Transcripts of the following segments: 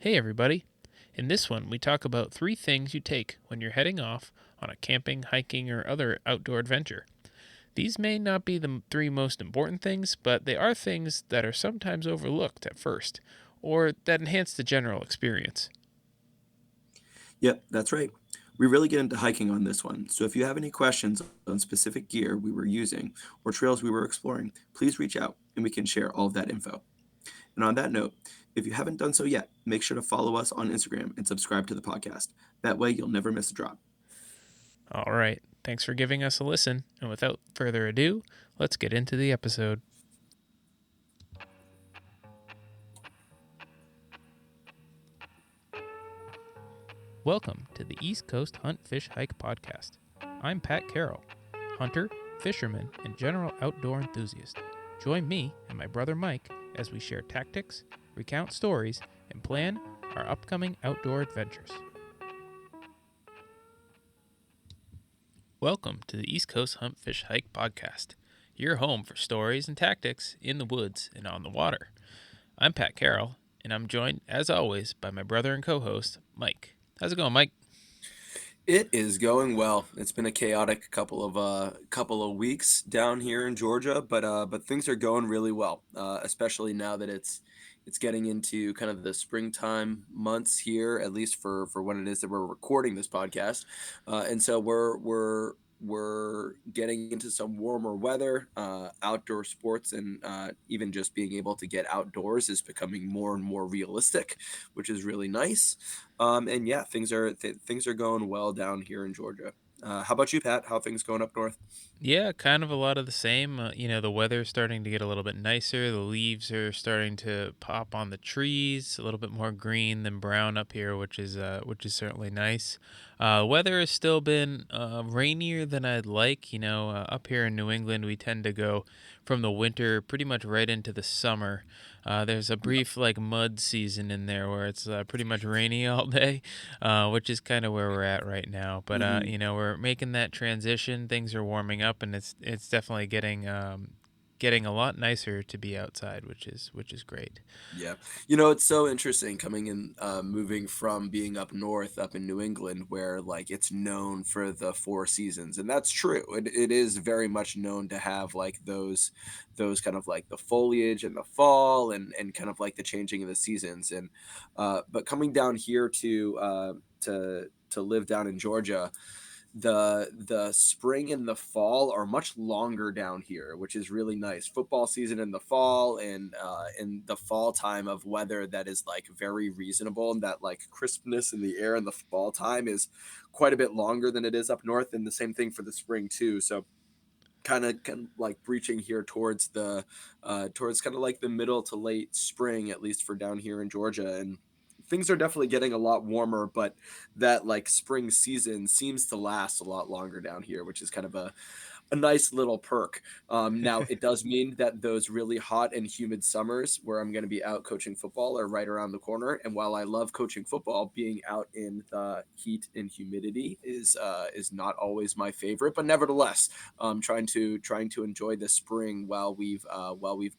Hey everybody! In this one, we talk about 3 things you take when you're heading off on a camping, hiking, or other outdoor adventure. These may not be the 3 most important things, but they are things that are sometimes overlooked at first, or that enhance the general experience. Yep, that's right. We really get into hiking on this one. So if you have any questions on specific gear we were using or trails we were exploring, please reach out and we can share all of that info. And on that note, if you haven't done so yet, make sure to follow us on Instagram and subscribe to the podcast. That way you'll never miss a drop. All right, thanks for giving us a listen, and without further ado, let's get into the episode. Welcome to the East Coast Hunt, Fish, Hike podcast. I'm Pat Carroll, hunter, fisherman, and general outdoor enthusiast. Join me and my brother Mike as we share tactics, recount stories, and plan our upcoming outdoor adventures. Welcome to the East Coast Hunt, Fish, Hike podcast, your home for stories and tactics in the woods and on the water. I'm Pat Carroll, and I'm joined, as always, by my brother and co-host, Mike. How's it going, Mike? It is going well. It's been a chaotic couple of weeks down here in Georgia, but things are going really well. Especially now that it's getting into kind of the springtime months here, at least for when it is that we're recording this podcast. And so we're getting into some warmer weather. Outdoor sports and even just being able to get outdoors is becoming more and more realistic, which is really nice. And yeah, things are going well down here in Georgia. How about you, Pat? How are things going up north? Yeah, kind of a lot of the same. The weather's starting to get a little bit nicer. The leaves are starting to pop on the trees, a little bit more green than brown up here, which is certainly nice. Weather has still been rainier than I'd like. Up here in New England, we tend to go from the winter pretty much right into the summer. There's a brief like mud season in there where it's pretty much rainy all day, which is kind of where we're at right now. But Mhm. we're making that transition. Things are warming up, and it's definitely getting a lot nicer to be outside, which is great. Yeah. It's so interesting coming in, moving from being up north, up in New England, where like it's known for the four seasons. And that's true. It is very much known to have like those kind of like the foliage in the fall and kind of like the changing of the seasons. But coming down here to live down in Georgia, the spring and the fall are much longer down here, which is really nice. Football season in the fall and in the fall time of weather that is like very reasonable, and that like crispness in the air in the fall time is quite a bit longer than it is up north, and the same thing for the spring too. So kind of like breaching here towards the towards kind of like the middle to late spring, at least for down here in Georgia. And things are definitely getting a lot warmer, but that like spring season seems to last a lot longer down here, which is kind of a nice little perk. Now, it does mean that those really hot and humid summers where I'm going to be out coaching football are right around the corner. And while I love coaching football, being out in the heat and humidity is not always my favorite. But nevertheless, trying to enjoy the spring while we've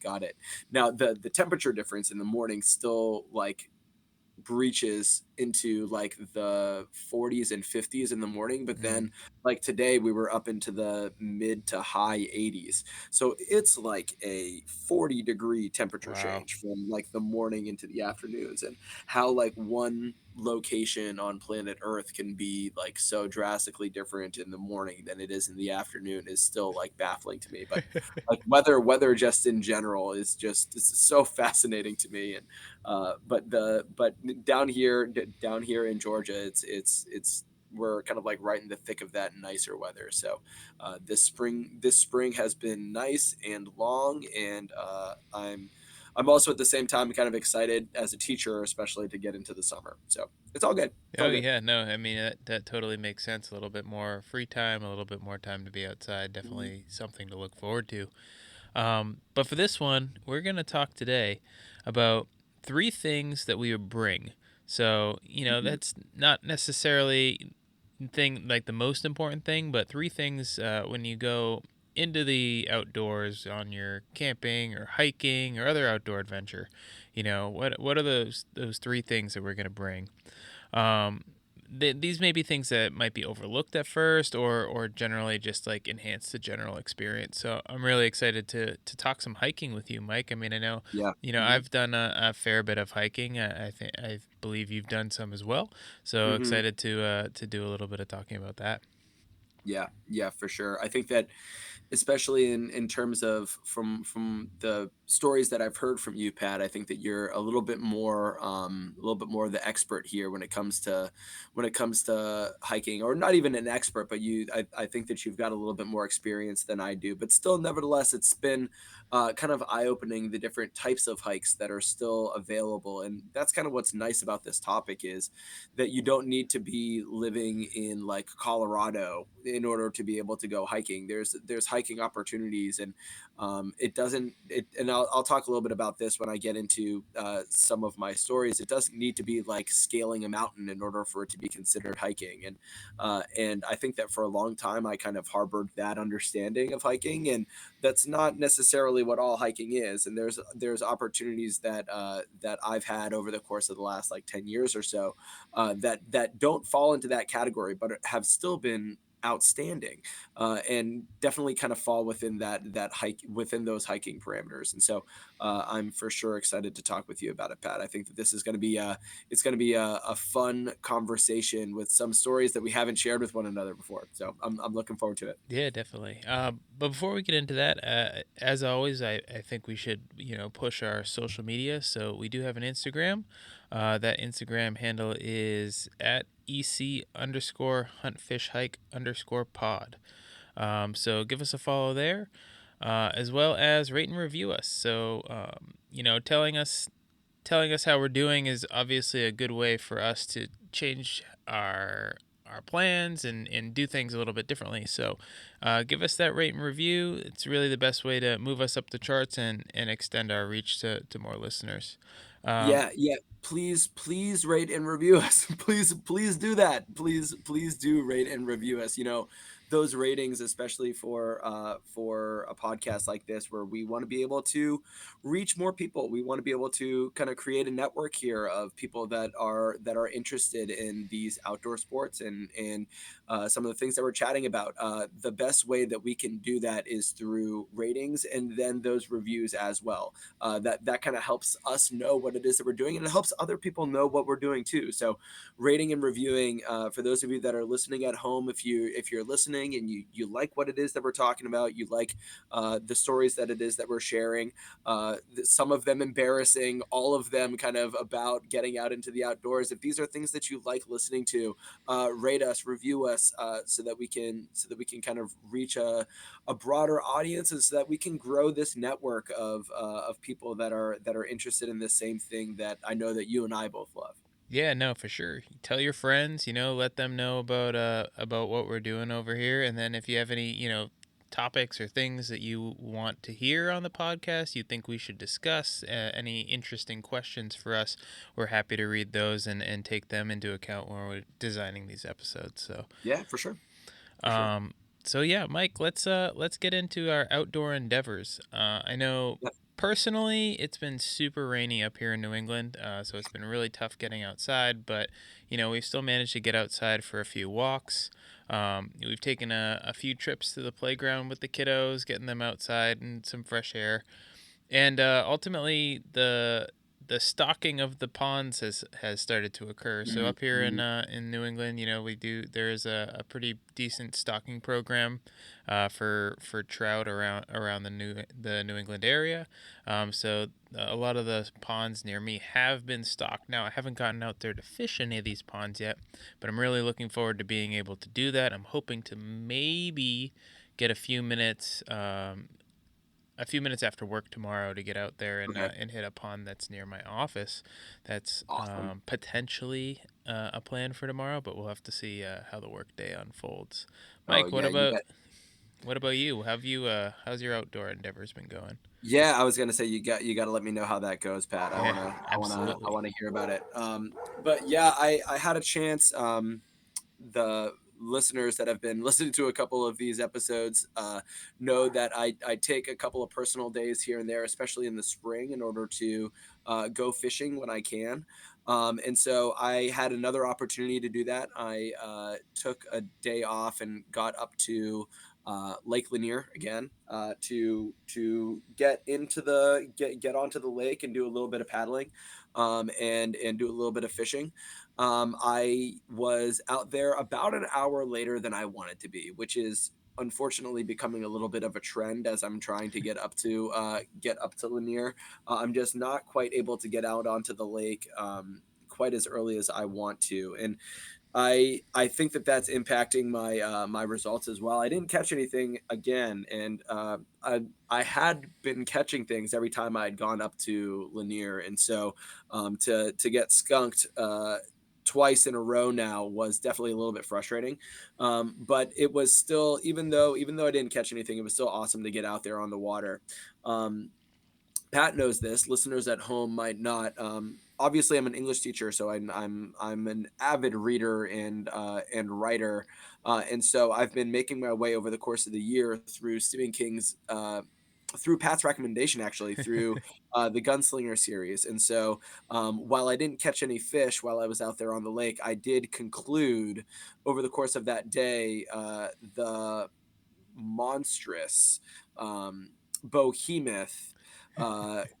got it. Now, the temperature difference in the morning still like breaches into like the 40s and 50s in the morning, but Mm, then like today we were up into the mid to high 80s, so it's like a 40-degree temperature wow. change from like the morning into the afternoons. And how like one location on planet earth can be like so drastically different in the morning than it is in the afternoon is still like baffling to me. But like weather just in general is just it's so fascinating to me. And but down here in Georgia, it's we're kind of like right in the thick of that nicer weather. So this spring has been nice and long, and I'm also at the same time kind of excited as a teacher, especially to get into the summer. So it's all good. It's Oh all good. yeah, no, I mean that totally makes sense. A little bit more free time, a little bit more time to be outside. Mhm. Definitely something to look forward to. But for this one, we're going to talk today about 3 things that we would bring. So, Mhm. that's not necessarily thing like the most important thing, but 3 things when you go into the outdoors on your camping or hiking or other outdoor adventure. what are those three things that we're going to bring. um, these may be things that might be overlooked at first, or generally just like enhance the general experience. So I'm really excited to talk some hiking with you, Mike. I mean, I know, Yeah. I've done a fair bit of hiking. I believe you've done some as well. So Hmm. excited to do a little bit of talking about that. Yeah, yeah, for sure. I think that especially in terms of from the stories that I've heard from you, Pat, I think that you're a little bit more the expert here when it comes to hiking, or not even an expert, but I think that you've got a little bit more experience than I do. But still, nevertheless, it's been kind of eye opening the different types of hikes that are still available, and that's kind of what's nice about this topic is that you don't need to be living in like Colorado in order to be able to go hiking. There's hiking opportunities, and it doesn't. And I'll talk a little bit about this when I get into some of my stories. It doesn't need to be like scaling a mountain in order for it to be considered hiking, and I think that for a long time I kind of harbored that understanding of hiking, and that's not necessarily what all hiking is. And there's opportunities that I've had over the course of the last like 10 years or so that don't fall into that category, but have still been outstanding, and definitely kind of fall within that hike within those hiking parameters. And so I'm for sure excited to talk with you about it, Pat. I think that this is going to be it's going to be a fun conversation with some stories that we haven't shared with one another before. So I'm looking forward to it. Yeah, definitely. But before we get into that, as always, I think we should, push our social media. So we do have an Instagram. That Instagram handle is at EC underscore huntfish hike underscore pod. So give us a follow there, as well as rate and review us. So, telling us how we're doing is obviously a good way for us to change our plans and do things a little bit differently. So give us that rate and review. It's really the best way to move us up the charts and extend our reach to more listeners. Um, Yeah, yeah. Please rate and review us. Please do that. Please do rate and review us. You know, those ratings, especially for a podcast like this, where we want to be able to reach more people. We want to be able to kind of create a network here of people that are interested in these outdoor sports and some of the things that we're chatting about. The best way that we can do that is through ratings and then those reviews as well. That kind of helps us know what it is that we're doing, and it helps other people know what we're doing too. So rating and reviewing, for those of you that are listening at home, if you're listening and you like what it is that we're talking about, you like the stories that it is that we're sharing, some of them embarrassing, all of them kind of about getting out into the outdoors. If these are things that you like listening to, rate us, review us, so that we can kind of reach a broader audience, and so that we can grow this network of people that are interested in the same thing that I know that you and I both love. Yeah, no, for sure. Tell your friends, let them know about what we're doing over here, and then if you have any, topics or things that you want to hear on the podcast, you think we should discuss, any interesting questions for us, we're happy to read those and take them into account when we're designing these episodes. So, Yeah, for sure, for sure. um, so yeah, Mike, let's get into our outdoor endeavors. I know Yeah, personally it's been super rainy up here in New England, so it's been really tough getting outside. But we've still managed to get outside for a few walks. We've taken a few trips to the playground with the kiddos, getting them outside and some fresh air, and ultimately the stocking of the ponds has started to occur. So up here mhm. in New England, there is a pretty decent stocking program, for trout around the New England area. So a lot of the ponds near me have been stocked. Now I haven't gotten out there to fish any of these ponds yet, but I'm really looking forward to being able to do that. I'm hoping to maybe get a few minutes after work tomorrow to get out there and Okay, and hit a pond that's near my office. That's awesome. potentially a plan for tomorrow, but we'll have to see how the workday unfolds. Oh Mike, what yeah, you about got. what about you? How's your outdoor endeavors been going? Yeah, I was gonna say you got to let me know how that goes, Pat. I Yeah, wanna I wanna I absolutely. wanna hear about it. But yeah, I had a chance. The listeners that have been listening to a couple of these episodes know that I take a couple of personal days here and there, especially in the spring, in order to go fishing when I can. And so I had another opportunity to do that. I took a day off and got up to Lake Lanier again to get onto the lake and do a little bit of paddling, and do a little bit of fishing. I was out there about an hour later than I wanted to be, which is unfortunately becoming a little bit of a trend as I'm trying to get up to Lanier. I'm just not quite able to get out onto the lake quite as early as I want to, and I think that that's impacting my results as well. I didn't catch anything again, and I had been catching things every time I had gone up to Lanier, and so to get skunked twice in a row now was definitely a little bit frustrating. But it was still, even though I didn't catch anything, it was still awesome to get out there on the water. Um, Pat knows this. Listeners at home might not. Obviously, I'm an English teacher, so I'm an avid reader and writer, and so I've been making my way over the course of the year through Stephen King's. Through Pat's recommendation, actually, through the Gunslinger series. And so, while I didn't catch any fish while I was out there on the lake, I did conclude over the course of that day the monstrous behemoth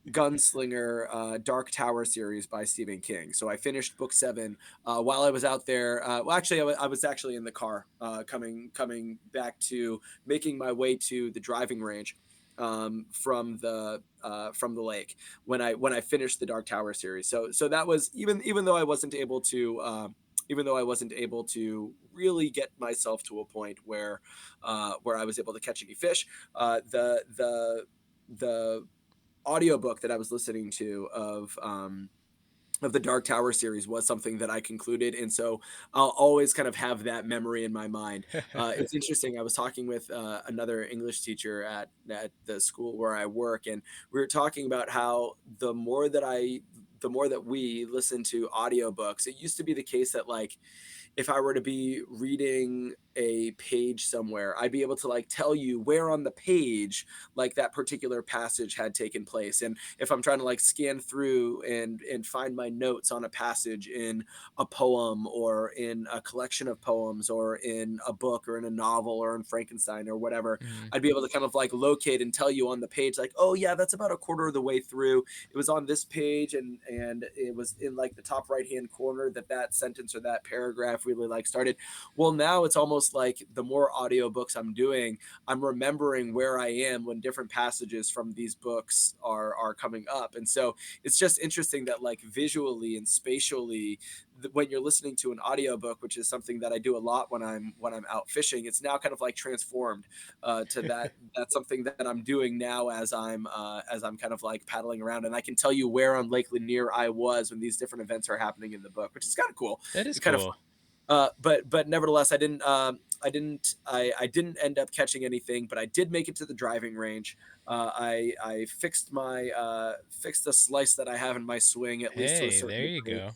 Gunslinger Dark Tower series by Stephen King. So I finished book 7 while I was out there. Well, actually, I was actually in the car coming back to making my way to the driving range from the lake when I finished the Dark Tower series. So that was even though I wasn't able to. Even though I wasn't able to really get myself to a point where I was able to catch any fish, the audiobook that I was listening to of the Dark Tower series was something that I concluded, and so I'll always kind of have that memory in my mind. It's interesting. I was talking with another English teacher at the school where I work, and we were talking about how the more that we listen to audiobooks, it used to be the case that like if I were to be reading a page somewhere, I'd be able to like tell you where on the page like that particular passage had taken place. And if I'm trying to like scan through and find my notes on a passage in a poem or in a collection of poems or in a book or in a novel or in Frankenstein or whatever, Mhm. I'd be able to kind of like locate and tell you on the page like, oh yeah, that's about a quarter of the way through. It was on this page and it was in like the top right hand corner that sentence or that paragraph really like started. Well, now it's almost like the more audiobooks I'm doing, I'm remembering where I am when different passages from these books are coming up. And so it's just interesting that like visually and spatially when you're listening to an audiobook, which is something that I do a lot when I'm out fishing, it's now kind of like transformed to that's something that I'm doing now as I'm kind of like paddling around, and I can tell you where on Lake Lanier I was when these different events are happening in the book, which is kind of cool That is and kind of cool. but nevertheless, I didn't end up catching anything, but I did make it to the driving range. I fixed the slice that I have in my swing at least to a Hey, certain there you degree. go.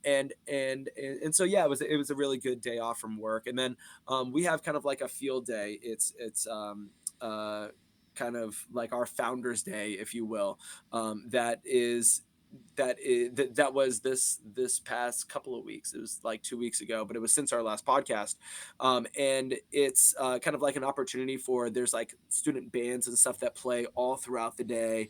And so yeah, it was a really good day off from work. And then we have kind of like a field day. It's kind of like our founders day, if you will. That was this past couple of weeks. It was like 2 weeks ago, but it was since our last podcast. And it's kind of like an opportunity for there's like student bands and stuff that play all throughout the day.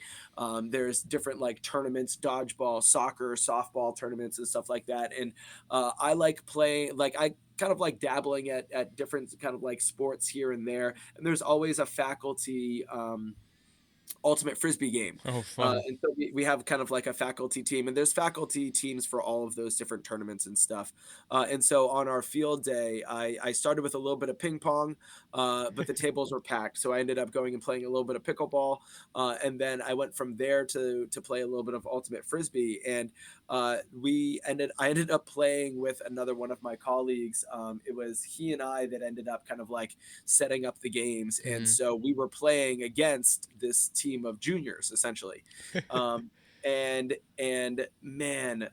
There's different like tournaments, dodgeball, soccer, softball tournaments and stuff like that. And I like playing like I kind of like dabbling at different kind of like sports here and there. And there's always a faculty ultimate frisbee game. Oh, fun. And so we have kind of like a faculty team, and there's faculty teams for all of those different tournaments and stuff. And so on our field day, I started with a little bit of ping pong, but the tables were packed. So I ended up going and playing a little bit of pickleball. And then I went from there to play a little bit of ultimate frisbee. And I ended up playing with another one of my colleagues. It was he and I that ended up kind of like setting up the games. And Mhm. so we were playing against this team of juniors essentially. Um, and man,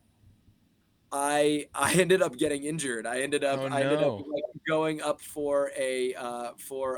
I ended up getting injured. Oh, I ended up no. like going up for a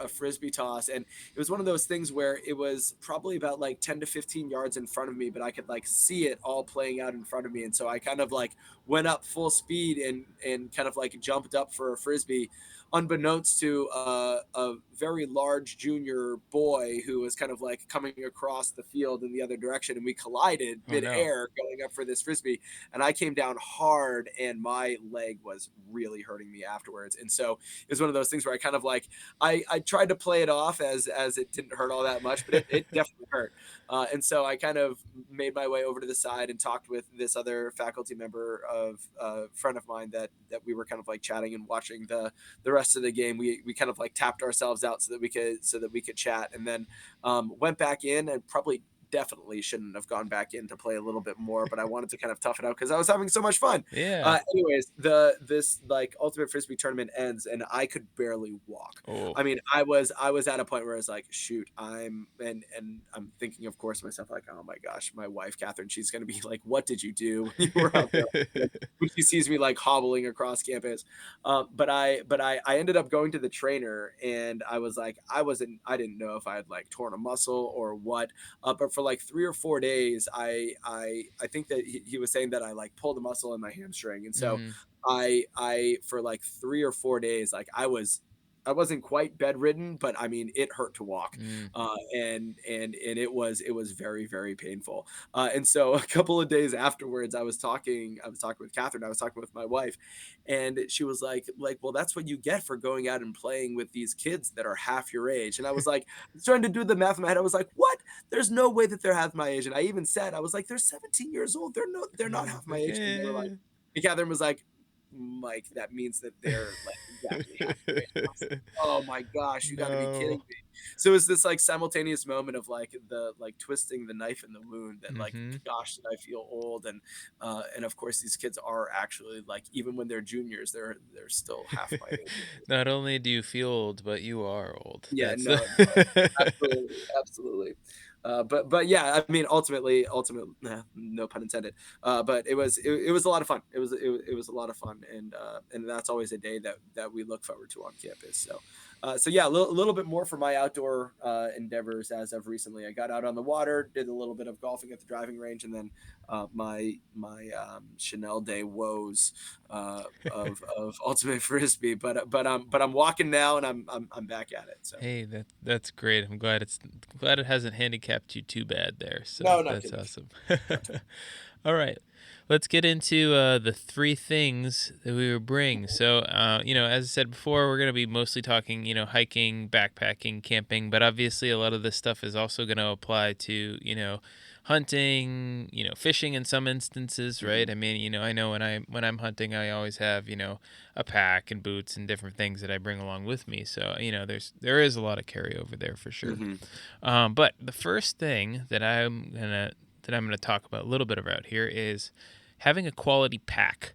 frisbee toss, and it was one of those things where it was probably about like 10 to 15 yards in front of me, but I could like see it all playing out in front of me, and so I kind of like went up full speed and kind of like jumped up for a frisbee, unbeknownst to a very large junior boy who was kind of like coming across the field in the other direction, and we collided Oh no. midair going up for this frisbee, and I came down hard, and my leg was really hurting me afterwards. And so it was one of those things where I kind of like I tried to play it off as it didn't hurt all that much, but it definitely hurt. And so I kind of made my way over to the side and talked with this other faculty member of a friend of mine that we were kind of like chatting and watching the rest of the game. We kind of like tapped ourselves out so that we could chat, and then went back in, and probably definitely shouldn't have gone back in to play a little bit more, but I wanted to kind of tough it out because I was having so much fun. Yeah. Anyways, the this like ultimate frisbee tournament ends, and I could barely walk. Oh. I mean, I was at a point where I was like, shoot, and I'm thinking, of course, myself like, oh my gosh, my wife Catherine, she's gonna be like, what did you do when you were out there? When she sees me like hobbling across campus, but I ended up going to the trainer, and I was like, I didn't know if I had like torn a muscle or what, but for like 3 or 4 days, I think that he was saying that I like pulled a muscle in my hamstring, and so Mhm. I for like 3 or 4 days, like I wasn't quite bedridden, but I mean it hurt to walk, Mm. and it was very very painful. And so a couple of days afterwards, I was talking with Catherine, I was talking with my wife, and she was like, well, that's what you get for going out and playing with these kids that are half your age. And I was like, I was trying to do the math in my head. I was like, what? There's no way that they're half my age. And I even said, I was like, they're 17 years old. They're not Yeah, half my like, age. And they were like, and Catherine was like, Mike, that means that they're like exactly half your age. And I was like, oh my gosh, you got to be kidding No. me. So it's this like simultaneous moment of like the like twisting the knife in the wound that like, Mhm. gosh, did I feel old? And of course these kids are actually like, even when they're juniors, they're still half my age. Not only do you feel old, but you are old. Yeah, That's no, no, absolutely, absolutely. But yeah, I mean, ultimately, no pun intended. But it was a lot of fun. It was a lot of fun, and that's always a day that we look forward to on campus. So yeah, little bit more for my outdoor endeavors as of recently. I got out on the water, did a little bit of golfing at the driving range, and then my Chanel day woes of ultimate frisbee. But I'm walking now, and I'm back at it. So Hey, that's great. I'm glad glad it hasn't handicapped you too bad there. So no, not too that's much, awesome. not too All right. Let's get into the three things that we would bring. So, as I said before, we're going to be mostly talking, hiking, backpacking, camping, but obviously a lot of this stuff is also going to apply to, hunting, fishing in some instances, much. right? I mean, I know when I'm hunting, I always have, a pack and boots and different things that I bring along with me. So, there is a lot of carryover there for sure. Hmm. But the first thing that I'm gonna talk about a little bit about here is having a quality pack.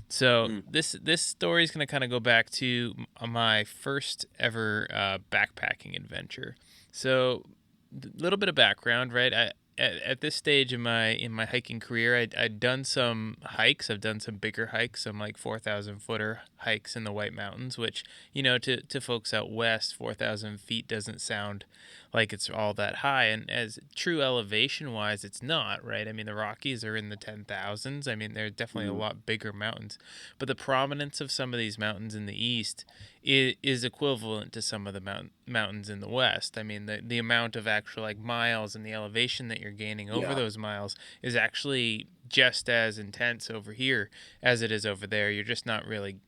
So Hmm. this story is gonna kind of go back to my first ever backpacking adventure. So a little bit of background, right? At this stage in my hiking career, I'd done some hikes. I've done some bigger hikes, some like 4,000 footer hikes in the White Mountains, which to folks out west, 4,000 feet doesn't sound like it's all that high. And as true elevation wise, it's not, right? I mean, the Rockies are in the 10,000s. I mean, they're definitely a Hmm. lot bigger mountains, but the prominence of some of these mountains in the east is equivalent to some of the mountains in the west. I mean, the amount of actual like miles and the elevation that you're gaining over Yeah. those miles is actually just as intense over here as it is over there. You're just not really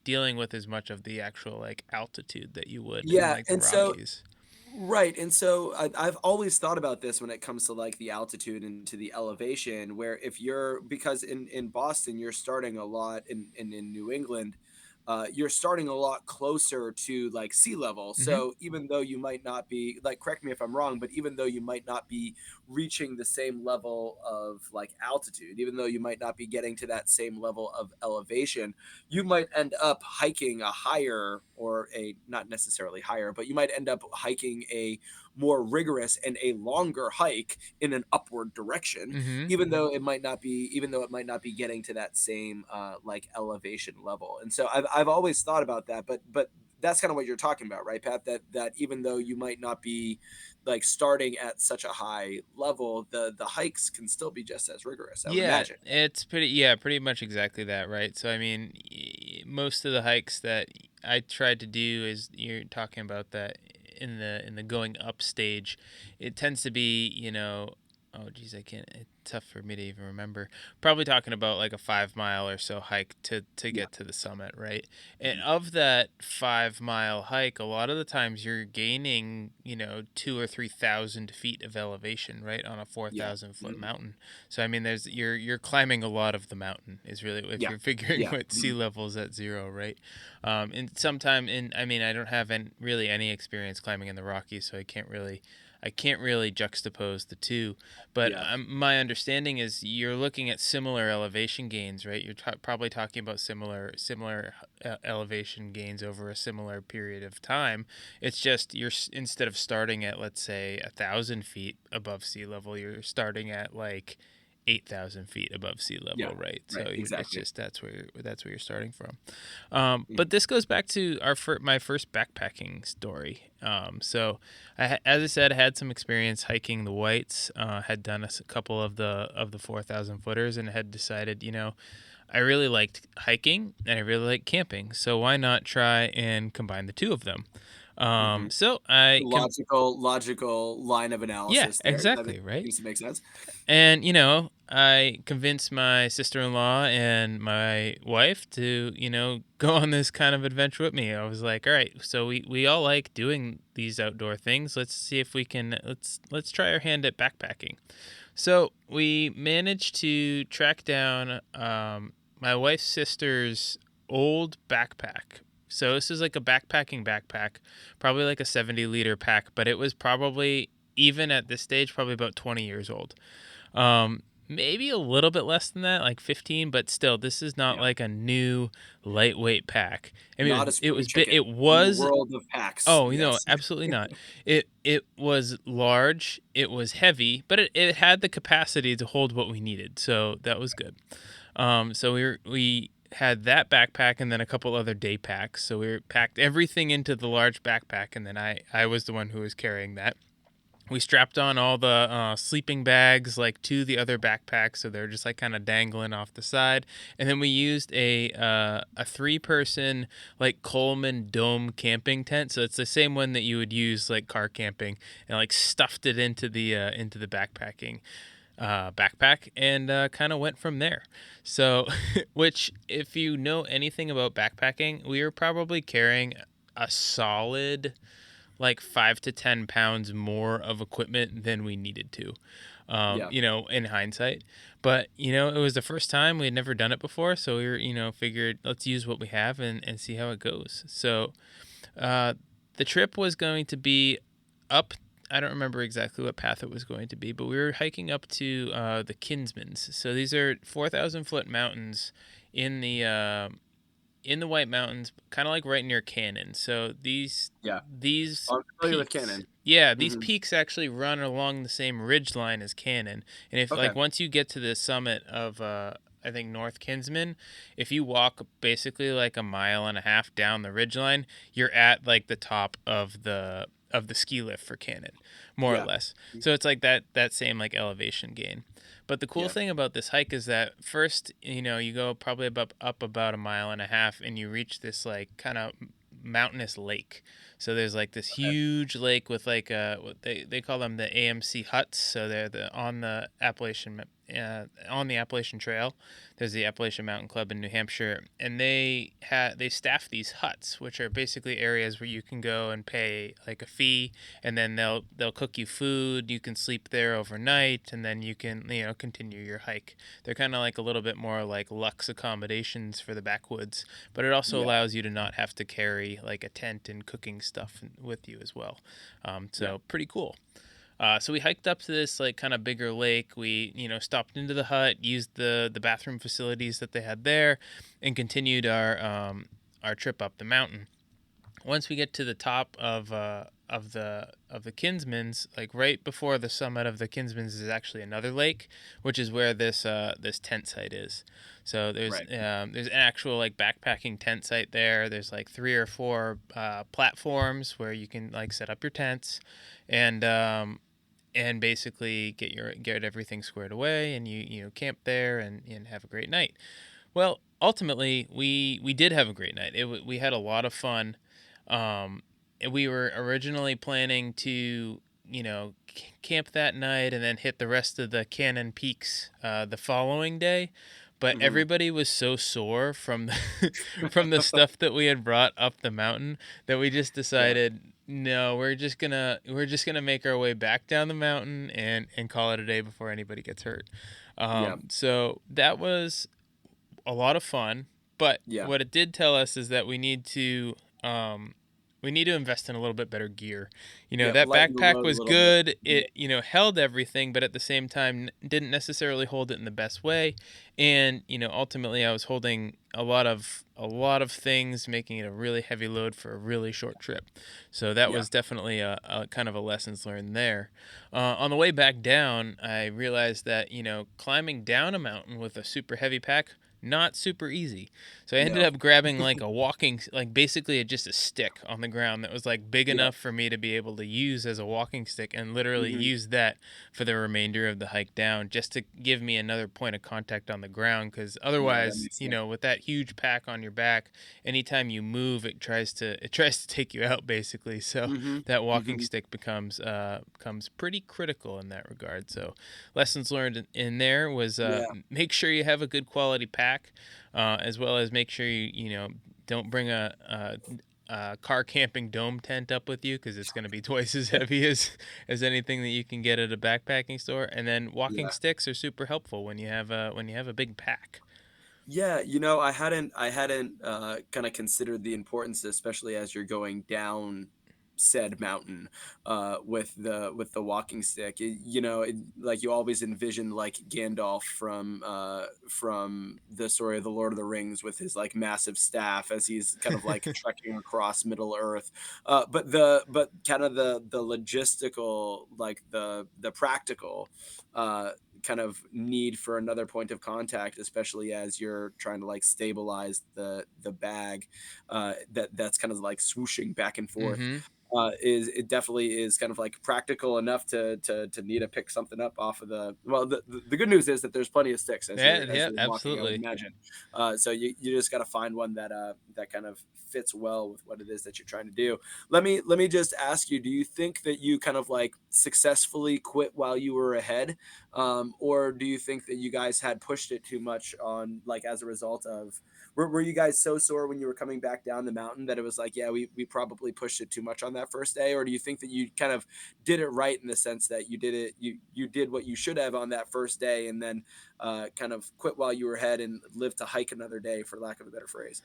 dealing with as much of the actual like altitude that you would in Yeah. like the And so Rockies. right, and so I've always thought about this when it comes to like the altitude and to the elevation, where if you're because in Boston you're starting a lot in New England, you're starting a lot closer to like sea level. Hmm. So even though you might not be like, correct me if I'm wrong, but even though you might not be reaching the same level of like altitude, even though you might not be getting to that same level of elevation, you might end up hiking a higher or a not necessarily higher, but you might end up hiking a more rigorous and a longer hike in an upward direction, Mhm. even though it might not be getting to that same like elevation level. And so I've always thought about that, but that's kind of what you're talking about, right, Pat? That even though you might not be like starting at such a high level, the hikes can still be just as rigorous, I would Yeah, imagine. it's pretty much exactly that, right? So I mean, most of the hikes that I tried to do is you're talking about that in the going up stage. It tends to be, oh geez, I can't. It's tough for me to even remember. Probably talking about like a 5 mile or so hike to Yeah. get to the summit, right? And Mhm. of that 5 mile hike, a lot of the times you're gaining, 2 or 3 thousand feet of elevation, right, on a four Yeah. thousand foot Mhm. mountain. So I mean, you're climbing a lot of the mountain is really if Yeah. you're figuring Yeah. what sea Mhm. level's at zero, right? And sometime in I mean, I don't have really any experience climbing in the Rockies, so I can't really juxtapose the two. But Yeah. my understanding is you're looking at similar elevation gains, right? You're probably talking about similar elevation gains over a similar period of time. It's just instead of starting at, let's say, 1,000 feet above sea level, you're starting at like 8,000 feet above sea Yeah. level, right? Right. So it's Exactly. just that's where you're starting from. Mhm. But this goes back to my first backpacking story. So as I said, I had some experience hiking the Whites. Had done a couple of the 4,000 footers, and had decided, I really liked hiking and I really like camping. So why not try and combine the two of them? Mhm. So I can, Logical line of yeah, analysis there. That exactly, right. seems to make sense. And, I convinced my sister in law and my wife to, go on this kind of adventure with me. I was like, all right, so we all like doing these outdoor things. Let's see if we can, let's try our hand at backpacking. So we managed to track down my wife's sister's old backpack. So this is like a backpacking backpack, probably like a 70-liter pack, but it was probably, even at this stage, probably about 20 years old. Maybe a little bit less than that, like 15, but still, this is not Yeah. like a new lightweight pack. I mean, Not a it spring was big. chicken It in the was. world of packs. Oh, Yes. absolutely not. It was large. It was heavy, but it had the capacity to hold what we needed, so that was good. So we had that backpack and then a couple other day packs. So we packed everything into the large backpack, and then I was the one who was carrying that. We strapped on all the sleeping bags like to the other backpacks, so they're just like kind of dangling off the side. And then we used a 3-person like Coleman dome camping tent, so it's the same one that you would use like car camping, and like stuffed it into the backpack, and kind of went from there. So, which, if you know anything about backpacking, we were probably carrying a solid like 5 to 10 pounds more of equipment than we needed to, Yeah. in hindsight. But, it was the first time we had never done it before. So we were, figured let's use what we have and see how it goes. So uh, the trip was going to be up. I don't remember exactly what path it was going to be, but we were hiking up to the Kinsmans. So these are 4,000 foot mountains in the White Mountains, kind of like right near Cannon. So Yeah. these I'm familiar with peaks, Canon. yeah, these Mhm. peaks actually run along the same ridge line as Cannon. And if Okay. like once you get to the summit of I think North Kinsman, if you walk basically like a mile and a half down the ridge line, you're at like the top of the ski lift for Cannon, more or Yeah. less. Mm. So it's like that same like elevation gain. But the cool Yeah. thing about this hike is that first, you go probably up about a mile and a half, and you reach this like kind of mountainous lake. So there's like this Okay. huge lake with like what they call them the AMC huts. So they're on the Appalachian Trail. There's the Appalachian Mountain Club in New Hampshire, and they staff these huts, which are basically areas where you can go and pay like a fee, and then they'll cook you food. You can sleep there overnight, and then you can continue your hike. They're kind of like a little bit more like luxe accommodations for the backwoods, but it also Yeah. allows you to not have to carry like a tent and cooking stuff with you as well. Yeah. So pretty cool. So we hiked up to this like kind of bigger lake. We stopped into the hut, used the bathroom facilities that they had there, and continued our trip up the mountain. Once we get to the top of of the Kinsmans, like right before the summit of the Kinsmans is actually another lake, which is where this tent site is. So Right. there's an actual like backpacking tent site there. There's like three or four platforms where you can like set up your tents, and basically get everything squared away, and you camp there and have a great night. Well, ultimately, we did have a great night. We had a lot of fun. And we were originally planning to, camp that night and then hit the rest of the Cannon Peaks the following day. But Mhm. everybody was so sore from from the stuff that we had brought up the mountain that we just Yeah. decided, no, we're just gonna make our way back down the mountain and call it a day before anybody gets hurt. Yeah. So that was a lot of fun, but Yeah. what it did tell us is that um, we need to invest in a little bit better gear. Yeah, That lighten the backpack load a was little bit. good. Yeah. It held everything, but at the same time didn't necessarily hold it in the best way. And ultimately, I was holding a lot of things, making it a really heavy load for a really short trip. So that Yeah. was definitely a kind of a lessons learned there. On the way back down, I realized that climbing down a mountain with a super heavy pack, not super easy. So I ended No. up grabbing like like basically just a stick on the ground that was like big Yeah. enough for me to be able to use as a walking stick, and literally Mhm. use that for the remainder of the hike down, just to give me another point of contact on the ground. Because No, that otherwise, makes sense. with that huge pack on your back, anytime you move, it tries to take you out basically. So Mhm. that walking Mhm. stick becomes pretty critical in that regard. So lessons learned in there was Yeah. make sure you have a good quality pack, as well as make sure don't bring a car camping dome tent up with you, because it's going to be twice as heavy as anything that you can get at a backpacking store. And then walking Yeah. sticks are super helpful when you have a big pack. Yeah, I hadn't kind of considered the importance, especially as you're going down said mountain, with the walking stick. Like you always envision like Gandalf from the story of the Lord of the Rings with his like massive staff as he's kind of like trekking across Middle Earth. But kind of the logistical, like the practical uh kind of need for another point of contact, especially as you're trying to like stabilize the bag, that's kind of like swooshing back and forth. Mm-hmm. Is it definitely is kind of like practical enough to need to pick something up off of the well the good news is that there's plenty of sticks Yeah, as yeah, you're walking, I would absolutely. imagine. So you just got to find one that kind of fits well with what it is that you're trying to do. Let me just ask you, do you think that you kind of like successfully quit while you were ahead, or do you think that you guys had pushed it too much on, like, as a result of, were you guys so sore when you were coming back down the mountain that it was like, yeah, we probably pushed it too much on that first day? Or do you think that you kind of did it right in the sense that you did what you should have on that first day, and then kind of quit while you were ahead and lived to hike another day, for lack of a better phrase?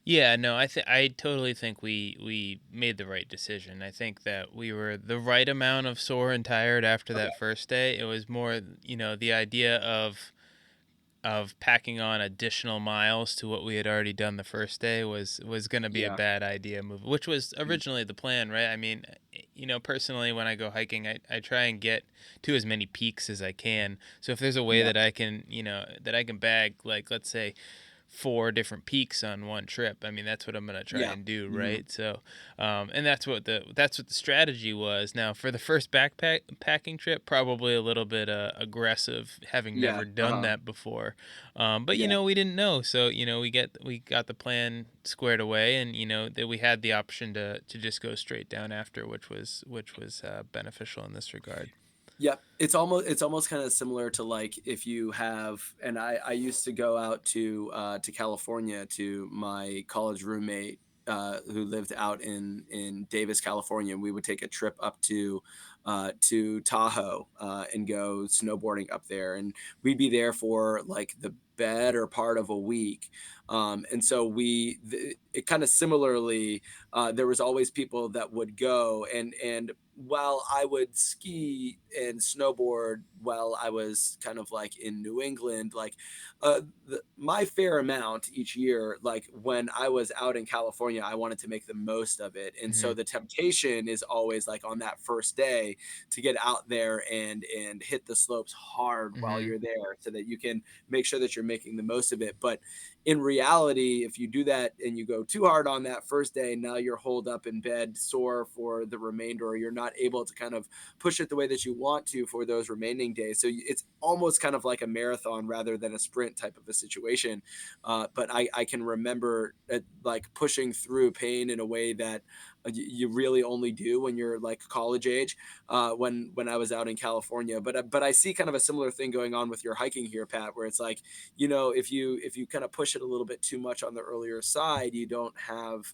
Yeah, no, I totally think we made the right decision. I think that we were the right amount of sore and tired after Okay. that first day. It was more, the idea of packing on additional miles to what we had already done the first day was going to be a Yeah. bad idea move, which was originally the plan, right? I mean, personally, when I go hiking, I try and get to as many peaks as I can. So if there's a way Yeah. that I can bag, like, let's say, four different peaks on one trip, I mean, that's what I'm gonna try Yeah. and do, Mhm. right? So, and that's what the strategy was. Now, for the first packing trip, probably a little bit aggressive, having Yeah. never done Uh-huh. that before. But Yeah. we didn't know, so we got the plan squared away, and that we had the option to just go straight down after, which was beneficial in this regard. Yep. It's almost kind of similar to, like, if you have, and I used to go out to California to my college roommate, who lived out in Davis, California, and we would take a trip up to Tahoe, and go snowboarding up there, and we'd be there for like the better part of a week. And so it kind of similarly, there was always people that would go, and while I would ski and snowboard while I was kind of like in New England, like my fair amount each year, like when I was out in California, I wanted to make the most of it. And so Hmm. the temptation is always like on that first day to get out there and hit the slopes hard while Hmm. you're there so that you can make sure that you're making the most of it. But in reality, if you do that and you go too hard on that first day, now you're holed up in bed sore for the remainder, or you're not able to kind of push it the way that you want to for those remaining days. So it's almost kind of like a marathon rather than a sprint type of a situation. But I can remember like pushing through pain in a way that you really only do when you're like college age. When I was out in California, but I see kind of a similar thing going on with your hiking here, Pat, where it's like, if you kind of push it a little bit too much on the earlier side, you don't have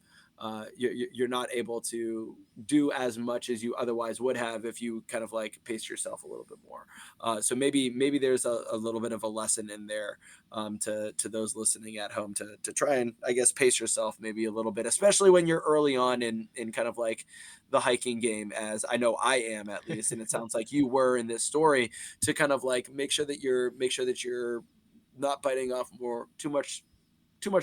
you're not able to do as much as you otherwise would have if you kind of like pace yourself a little bit more. So maybe there's a little bit of a lesson in there, to those listening at home, to try and I guess pace yourself maybe a little bit, especially when you're early on in kind of like the hiking game, as I know I am at least, and it sounds like you were in this story, to kind of like make sure that you're not biting off more too much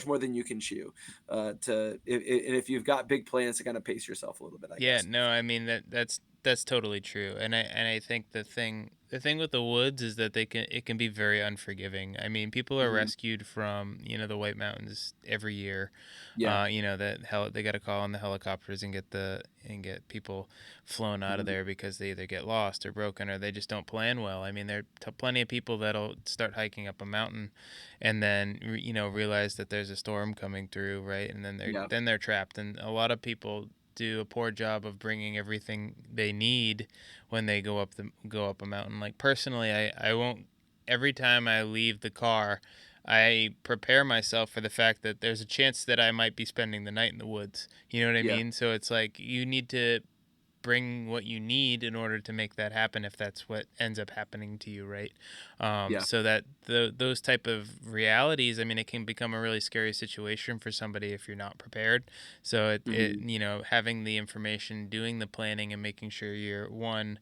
more than you can chew. And if you've got big plans, to kind of pace yourself a little bit, I Yeah, guess. no, I mean that's totally true. And I think the thing with the woods is that it can be very unforgiving. I mean, people are Hmm. rescued from, the White Mountains every year. Yeah. That hell they got to call in the helicopters and get people flown out of Hmm. there because they either get lost or broken or they just don't plan well. I mean, there are plenty of people that'll start hiking up a mountain and then realize that there's a storm coming through, right? And Yeah. then they're trapped. And a lot of people do a poor job of bringing everything they need when they go up a mountain. Like personally, I won't every time I leave the car, I prepare myself for the fact that there's a chance that I might be spending the night in the woods. You know what I Yeah. mean? So it's like you need to bring what you need in order to make that happen if that's what ends up happening to you, right? Yeah. So that those type of realities, I mean, it can become a really scary situation for somebody if you're not prepared. So it Hmm. having the information, doing the planning, and making sure you're one,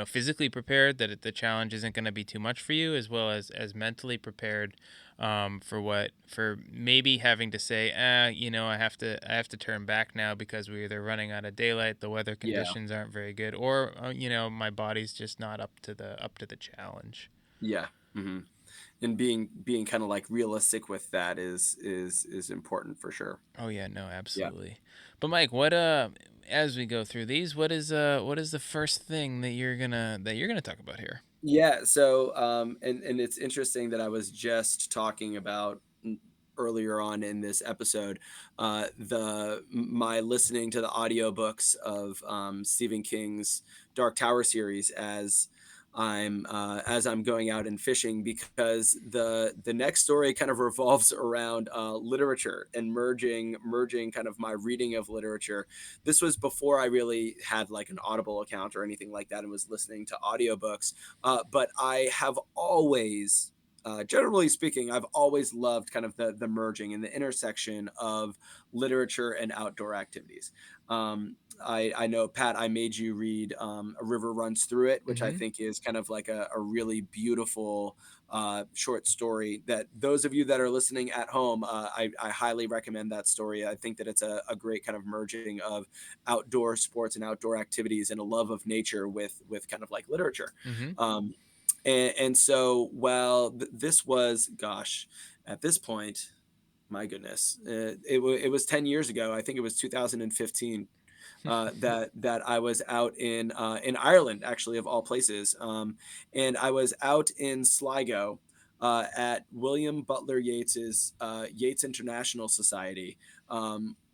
physically prepared, that the challenge isn't going to be too much for you, as well as mentally prepared, for maybe having to say, I have to turn back now because we're either running out of daylight, the weather Yeah. conditions aren't very good, or my body's just not up to the challenge. Yeah. Hmm. And being kind of like realistic with that is important for sure. Oh yeah, no, Yeah. absolutely. But Mike, what as we go through these, what is the first thing that you're gonna talk about here? Yeah, so, and it's interesting that I was just talking about earlier on in this episode, my listening to the audiobooks of Stephen King's Dark Tower series as I'm going out and fishing, because the next story kind of revolves around literature and merging kind of my reading of literature. This was before I really had like an Audible account or anything like that and was listening to audiobooks. But I have always, generally speaking, I've always loved kind of the merging and the intersection of literature and outdoor activities. I know, Pat, I made you read A River Runs Through It, which I Mm-hmm. think is kind of like a really beautiful short story that those of you that are listening at home, I highly recommend that story. I think that it's a great kind of merging of outdoor sports and outdoor activities and a love of nature with kind of like literature. Mm-hmm. Um, and so, well, this was, gosh, at this point, my goodness, it was 10 years ago. I think it was 2015, that I was out in Ireland, actually, of all places. And I was out in Sligo at William Butler Yeats's Yeats International Society,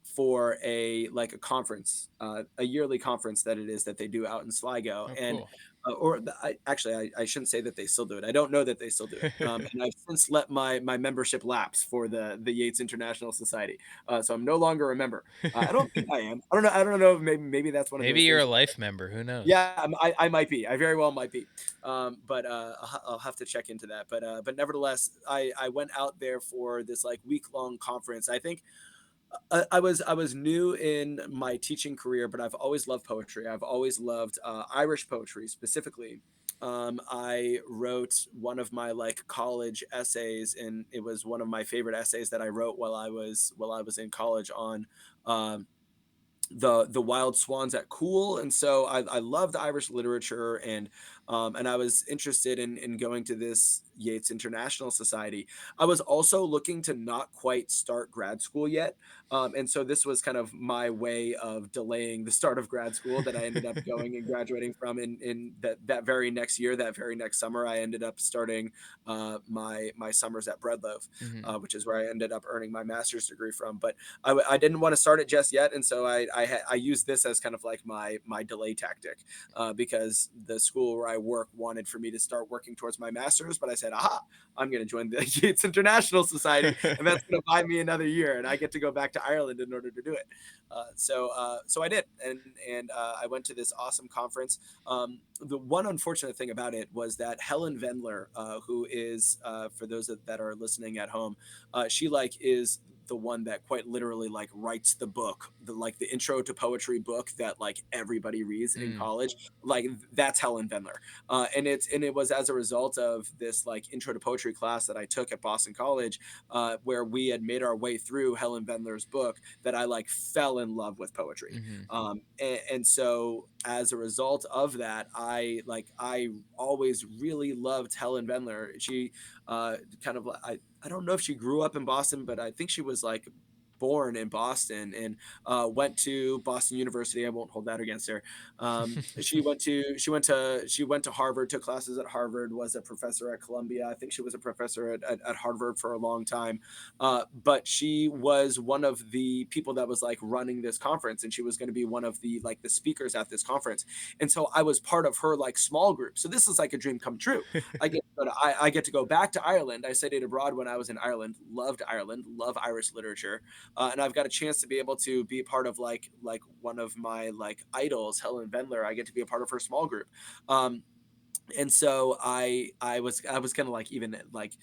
for a conference, a yearly conference that it is that they do out in Sligo. Oh, And cool. I shouldn't say that they still do it. I don't know that they still do it. And I've since let my membership lapse for the Yates International Society, so I'm no longer a member. I don't think I am. I don't know. I don't know. Maybe that's one of Maybe those you're things. a life member. Who knows? Yeah, I might be. I very well might be. But I'll have to check into that. But nevertheless, I went out there for this like week long conference. I think I was new in my teaching career, but I've always loved poetry. I've always loved Irish poetry specifically. I wrote one of my like college essays, and it was one of my favorite essays that I wrote while I was in college on um, the wild swans at Cool, and so I loved Irish literature, and I was interested in going to this Yeats International Society. I was also looking to not quite start grad school yet, and so this was kind of my way of delaying the start of grad school that I ended up going and graduating from in that very next year, that very next summer. I ended up starting my summers at Breadloaf, Mhm. which is where I ended up earning my master's degree from. But I didn't want to start it just yet, and so I used this as kind of like my delay tactic, because the school where I work wanted for me to start working towards my master's, but I said, aha, I'm going to join the Yates International Society, and that's going to buy me another year, and I get to go back to Ireland in order to do it. So I did, and I went to this awesome conference. The one unfortunate thing about it was that Helen Vendler, who is for those that are listening at home, she like is the one that quite literally like writes the book, the intro to poetry book that like everybody reads in Mm. college. Like that's Helen Vendler, and it was as a result of this like intro to poetry class that I took at Boston College, where we had made our way through Helen Vendler's book, that I like fell in love with poetry. Mhm. And so as a result of that, I always really loved Helen Vendler. She kind of I don't know if she grew up in Boston, but I think she was like born in Boston and went to Boston University. I won't hold that against her. She went to Harvard, took classes at Harvard, was a professor at Columbia. I think she was a professor at Harvard for a long time. But she was one of the people that was like running this conference, and she was going to be one of the like the speakers at this conference. And so I was part of her like small group. So this is like a dream come true. I get to go back to Ireland. I studied abroad when I was in Ireland, love Irish literature, and I've got a chance to be able to be part of like one of my like idols, Helen Vendler. I get to be a part of her small group. And so I was gonna like even like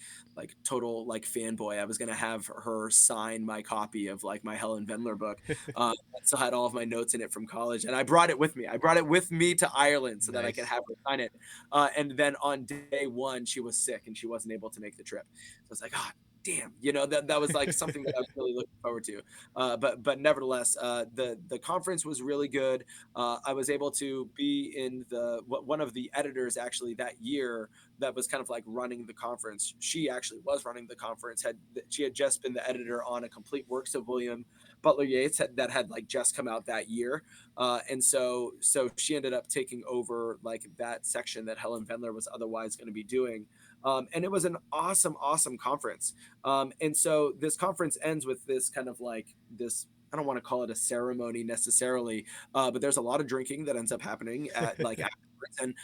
total like fanboy. I was gonna have her sign my copy of like my Helen Vendler book. That still had all of my notes in it from college, and I brought it with me. I brought it with me to Ireland so that I could Nice. have her sign it. And then on day one, she was sick and she wasn't able to make the trip. So I was like, ah, damn, that was like something that I was really looking forward to. But nevertheless, the conference was really good. I was able to be in one of the editors actually that year that was kind of like running the conference. She actually was running the conference. She had just been the editor on a complete works of William Butler Yeats that had like just come out that year, and so she ended up taking over like that section that Helen Vendler was otherwise going to be doing. And it was an awesome conference. And so this conference ends with this kind of like this. I don't want to call it a ceremony necessarily, but there's a lot of drinking that ends up happening at like afterwards,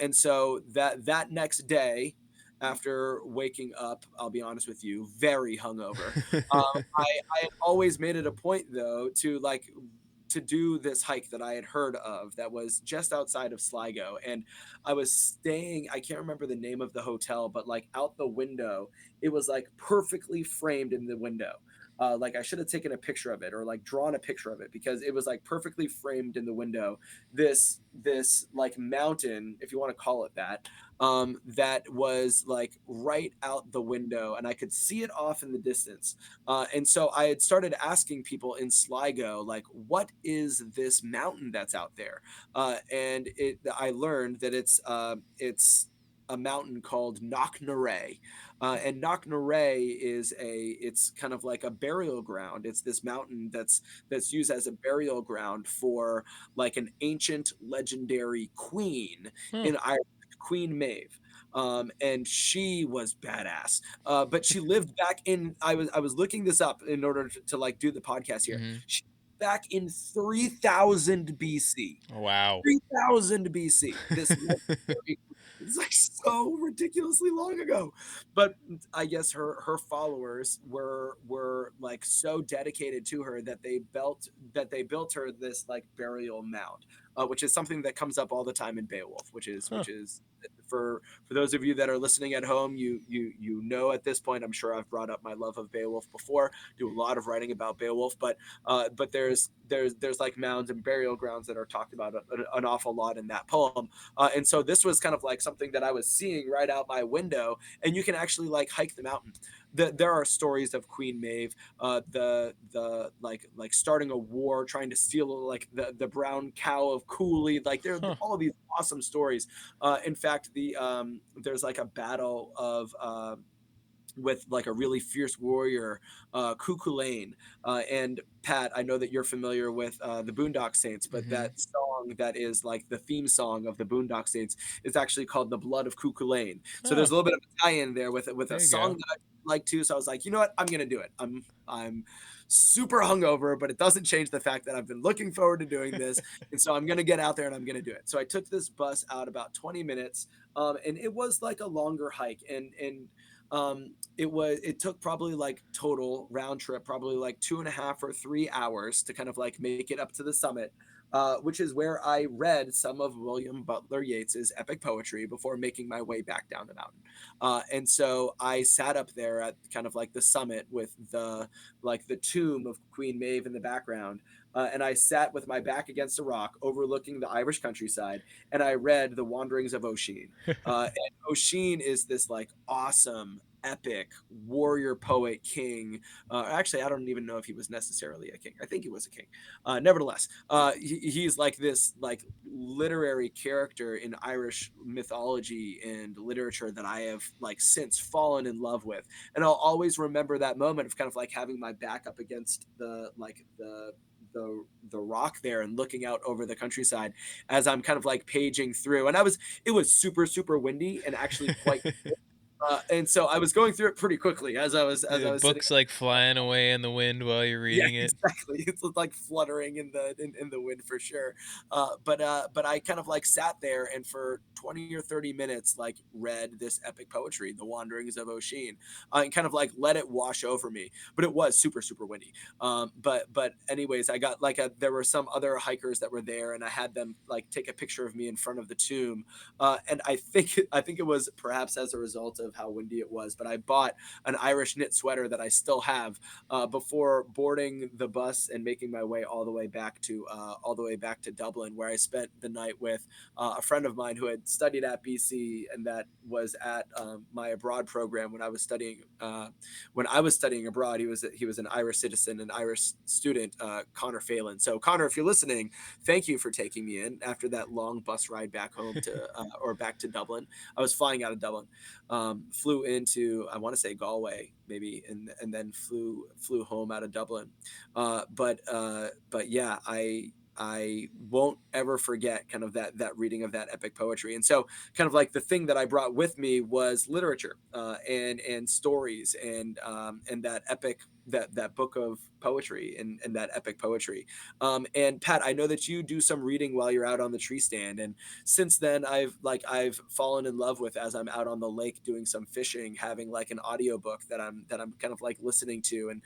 and so that next day, after waking up, I'll be honest with you, very hungover. I had always made it a point though to do this hike that I had heard of that was just outside of Sligo. And I was staying, I can't remember the name of the hotel, but like out the window, it was like perfectly framed in the window. Like I should have taken a picture of it or like drawn a picture of it because it was like perfectly framed in the window. This like mountain, if you want to call it that, that was like right out the window, and I could see it off in the distance. And so I had started asking people in Sligo, like, what is this mountain that's out there? I learned that it's a mountain called Knocknarea. And Knocknarea it's kind of like a burial ground. It's this mountain that's used as a burial ground for like an ancient legendary queen Huh. in Ireland, Queen Maeve. And she was badass. But she lived back in. I was looking this up in order to like do the podcast here. Mhm. She back in 3000 BC. Wow. 3000 BC. This legendary, it's like so ridiculously long ago. But I guess her followers were like so dedicated to her that they built her this like burial mound, which is something that comes up all the time in Beowulf, which is Huh. for those of you that are listening at home, you know at this point, I'm sure I've brought up my love of Beowulf before. Do a lot of writing about Beowulf, but there's like mounds and burial grounds that are talked about an awful lot in that poem. And so this was kind of like something that I was seeing right out my window, and you can actually like hike the mountain. There are stories of Queen Maeve, the like starting a war, trying to steal like the brown cow of Cooley. Like there are Huh. all these awesome stories. In fact, there's like a battle of with like a really fierce warrior, Cuchulainn. And Pat, I know that you're familiar with the Boondock Saints, but Mhm. that song that is like the theme song of the Boondock Saints is actually called "The Blood of Cuchulainn." So Oh, there's a little bit of a tie-in there with a there you song go. that I like too. So I was like, you know what, I'm gonna do it. I'm super hungover, but it doesn't change the fact that I've been looking forward to doing this, and so I'm gonna get out there and I'm gonna do it. So I took this bus out about 20 minutes, and it was like a longer hike, and it took probably like total round trip probably like 2.5 or 3 hours to kind of like make it up to the summit, which is where I read some of William Butler Yeats's epic poetry before making my way back down the mountain. And so I sat up there at kind of like the summit with the tomb of Queen Maeve in the background, and I sat with my back against a rock overlooking the Irish countryside, and I read The Wanderings of Oisin. And Oisin is this like awesome, epic warrior poet king. Actually, I don't even know if he was necessarily a king. I think he was a king. Nevertheless, he's like this like literary character in Irish mythology and literature that I have like since fallen in love with, and I'll always remember that moment of kind of like having my back up against the rock there and looking out over the countryside as I'm kind of like paging through. And it was super super windy and actually quite and so I was going through it pretty quickly as I The was sitting. book's like flying away in the wind while you're Yeah, reading it. exactly. It's like fluttering in the wind for sure. But I kind of like sat there and for 20 or 30 minutes like read this epic poetry, The Wanderings of Oisin, and kind of like let it wash over me. But it was super super windy. But anyways, I got like there were some other hikers that were there, and I had them like take a picture of me in front of the tomb. And I think it was perhaps as a result of how windy it was, but I bought an Irish knit sweater that I still have before boarding the bus and making my way all the way back to Dublin, where I spent the night with a friend of mine who had studied at BC and that was at my abroad program when I was studying abroad. He was an Irish citizen, an Irish student, Connor Phelan. So Connor, if you're listening, thank you for taking me in after that long bus ride back home to or back to Dublin. I was flying out of Dublin, flew into I want to say Galway maybe, and then flew home out of Dublin. But yeah, I won't ever forget kind of that reading of that epic poetry. And so kind of like the thing that I brought with me was literature, and stories, and that epic that book of poetry, and that epic poetry. And Pat, I know that you do some reading while you're out on the tree stand, and since then I've fallen in love with, as I'm out on the lake doing some fishing, having like an audiobook that I'm kind of like listening to. And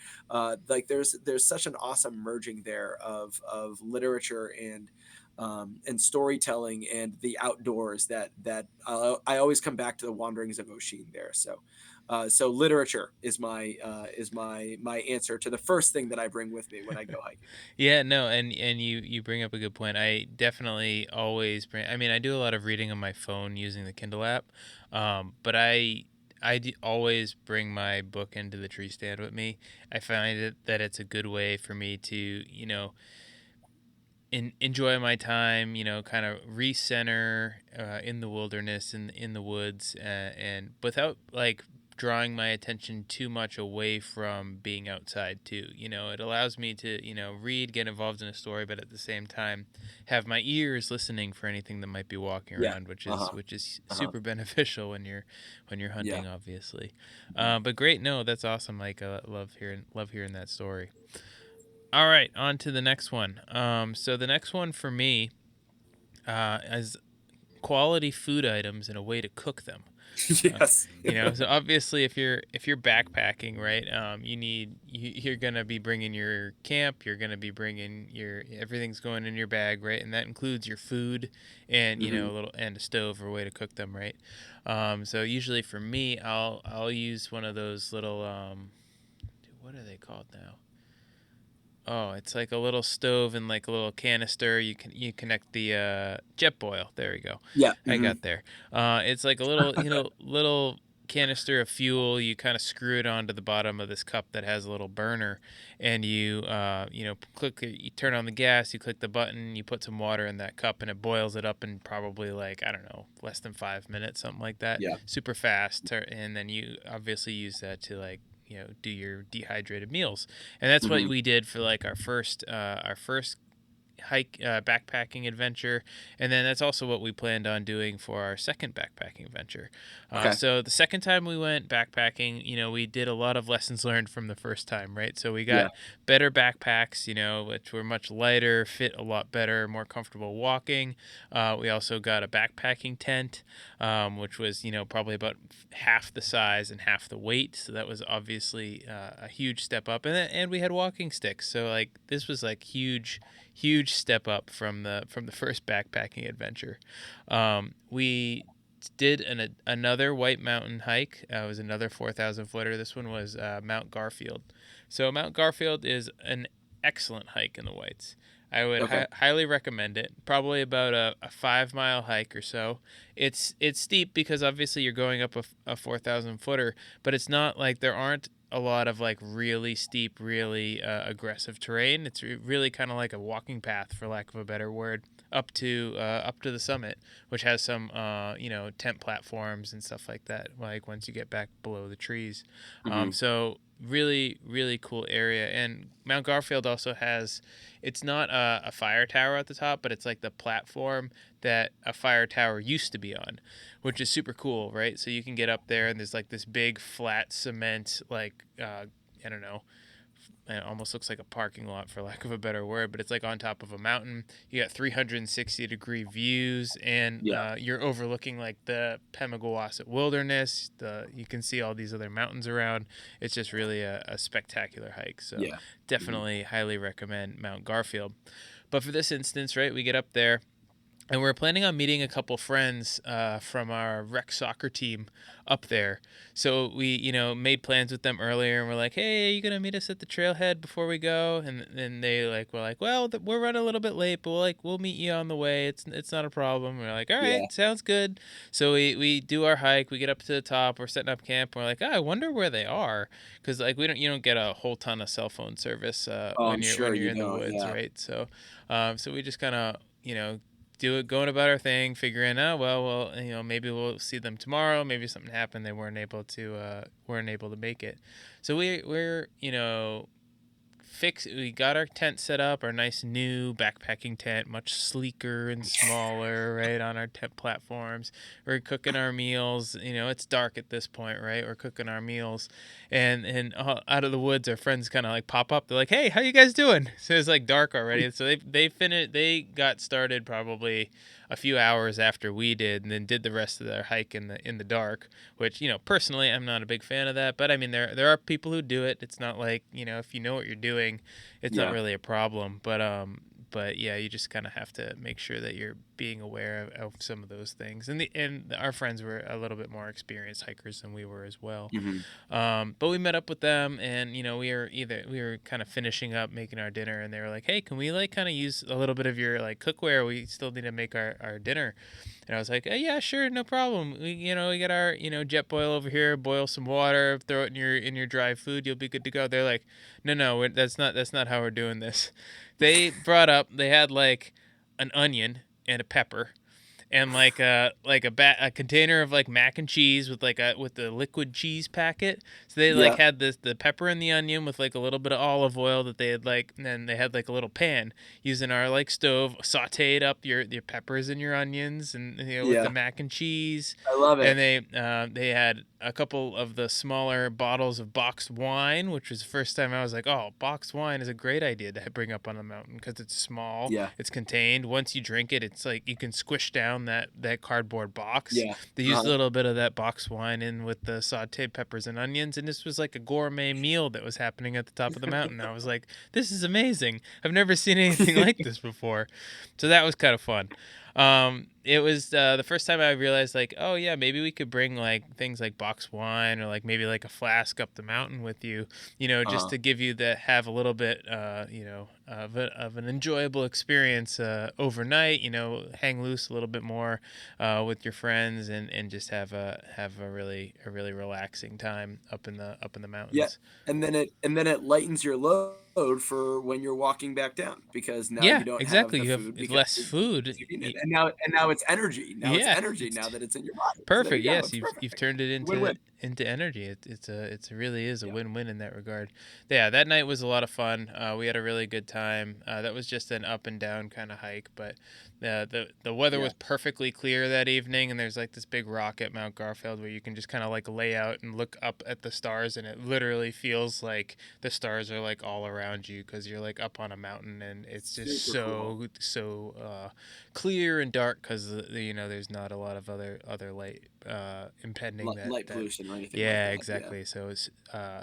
like there's such an awesome merging there of literature and storytelling and the outdoors that I always come back to the Wanderings of Oisin there. So literature is my answer to the first thing that I bring with me when I go hiking. Yeah, no, and you bring up a good point. I definitely always bring. I mean, I do a lot of reading on my phone using the Kindle app, but always bring my book into the tree stand with me. I find that it's a good way for me to enjoy my time, kind of recenter in the wilderness, in the woods, and without like drawing my attention too much away from being outside too. It allows me to read, get involved in a story, but at the same time have my ears listening for anything that might be walking Yeah. around, which is Uh-huh. which is Uh-huh. super beneficial when you're Yeah. hunting, obviously. Mhm. But great, no, that's awesome. Like, love hearing that story. All right, on to the next one. So the next one for me is quality food items and a way to cook them. Uh, Yes. so obviously, if you're backpacking, right, you're gonna be bringing your camp. You're gonna be bringing your everything's going in your bag, right, and that includes your food and Mhm. a little and a stove or a way to cook them, right. So usually for me, I'll use one of those little what are they called now? Oh, it's like a little stove and like a little canister. You connect the jet boil. There we go. Yeah, I mhm. got there. It's like a little little canister of fuel. You kind of screw it onto the bottom of this cup that has a little burner, and click you turn on the gas. You click the button. You put some water in that cup, and it boils it up in probably like I don't know less than 5 minutes, something like that. Yeah. Super fast. And then you obviously use that to like do your dehydrated meals, and that's what Mhm. we did for like our first hike backpacking adventure, and then that's also what we planned on doing for our second backpacking adventure. Okay. So the second time we went backpacking, we did a lot of lessons learned from the first time, right? So we got Yeah. better backpacks, which were much lighter, fit a lot better, more comfortable walking. We also got a backpacking tent, which was probably about half the size and half the weight, so that was obviously a huge step up, and we had walking sticks, so like this was like huge step up from the first backpacking adventure. We did another White Mountain hike. It was another 4,000 footer. This one was Mount Garfield. So Mount Garfield is an excellent hike in the Whites. I would Okay. highly recommend it. Probably about a 5 mile hike or so. It's steep because obviously you're going up a 4,000 footer, but it's not like there aren't a lot of like really steep, really aggressive terrain. It's really kind of like a walking path, for lack of a better word, up to the summit, which has some tent platforms and stuff like that. Like once you get back below the trees, Mhm. so really really cool area. And Mount Garfield also has, it's not a fire tower at the top, but it's like the platform that a fire tower used to be on, which is super cool, right? So you can get up there and there's like this big flat cement, like I don't know, it almost looks like a parking lot, for lack of a better word, but it's like on top of a mountain. You got 360-degree views, and Yeah. you're overlooking like the Pemigewasset Wilderness. You can see all these other mountains around. It's just really a spectacular hike. So Yeah. Mhm. definitely highly recommend Mount Garfield. But for this instance, right, we get up there and we're planning on meeting a couple friends from our rec soccer team up there. So we, made plans with them earlier, and we're like, "Hey, are you gonna meet us at the trailhead before we go?" And then were like, "Well, we're running a little bit late, but we'll meet you on the way. It's not a problem." We're like, "All Yeah. right, sounds good." So we do our hike. We get up to the top. We're setting up camp. We're like, I wonder where they are, because like we don't you don't get a whole ton of cell phone service Oh, I'm when you're sure when you're you in the don't, woods, yeah. right? So we just kind of do it, going about our thing, figuring out, well, maybe we'll see them tomorrow. Maybe something happened, they weren't able to make it. So we're we got our tent set up, our nice new backpacking tent, much sleeker and smaller, right, on our tent platforms. We're cooking our meals. It's dark at this point, right? We're cooking our meals, and out of the woods, our friends kind of like pop up. They're like, "Hey, how you guys doing?" So it's like dark already. So they got started probably a few hours after we did, and then did the rest of their hike in the dark. Which, personally, I'm not a big fan of that. But I mean, there are people who do it. It's not like, if you know what you're doing, it's not Yeah. really a problem. But yeah, you just kind of have to make sure that you're being aware of some of those things. And our friends were a little bit more experienced hikers than we were as well. Mhm. But we met up with them, and we were kind of finishing up making our dinner, and they were like, "Hey, can we like kind of use a little bit of your like cookware? We still need to make our dinner." And I was like, "Yeah, sure, no problem. We got our jet boil over here. Boil some water, throw it in your dry food. You'll be good to go." They're like, "No, no, that's not how we're doing this." They had like an onion and a pepper, and like a container of like mac and cheese with the liquid cheese packet. So they like Yeah. had the pepper and the onion with like a little bit of olive oil that they had like, and then they had like a little pan using our like stove, sauteed up your peppers and your onions, and with the Yeah. mac and cheese. I love And it. they had a couple of the smaller bottles of boxed wine, which was the first time I was like, "Oh, boxed wine is a great idea to bring up on the mountain because it's small, Yeah. it's contained. Once you drink it, it's like you can squish down around that cardboard box. Yeah. They used a Uh-huh. little bit of that box wine in with the sauteed peppers and onions, and this was like a gourmet meal that was happening at the top of the mountain. I was like, "This is amazing. I've never seen anything like this before." So that was kind of fun. It was the first time I realized, like, oh yeah, maybe we could bring like things like box wine or like maybe like a flask up the mountain with you, just Uh-huh. to give you that, have a little bit, of an enjoyable experience overnight. Hang loose a little bit more with your friends, and just have a really relaxing time up in the Yeah, mountains. and then it lightens your load for when you're walking back down because now you Yeah, don't have exactly. the You have food because less food. you've eaten it, and now it's energy. Now it's Yeah, energy now that it's in your body. So there perfect. you go. Yes, It's you've perfect. turned it into Win-win. energy. It really is a Yeah. win-win in that regard. Yeah, that night was a lot of fun. We had a really good time. That was just an up and down kind of hike, but the weather Yeah. was perfectly clear that evening, and there's like this big rock at Mount Garfield where you can just kind of like lay out and look up at the stars, and it literally feels like the stars are like all around you because you're like up on a mountain, and it's just Super cool. so clear and dark because there's not a lot of other light impending Light that. pollution or anything like Yeah, that. Yeah. exactly. So it's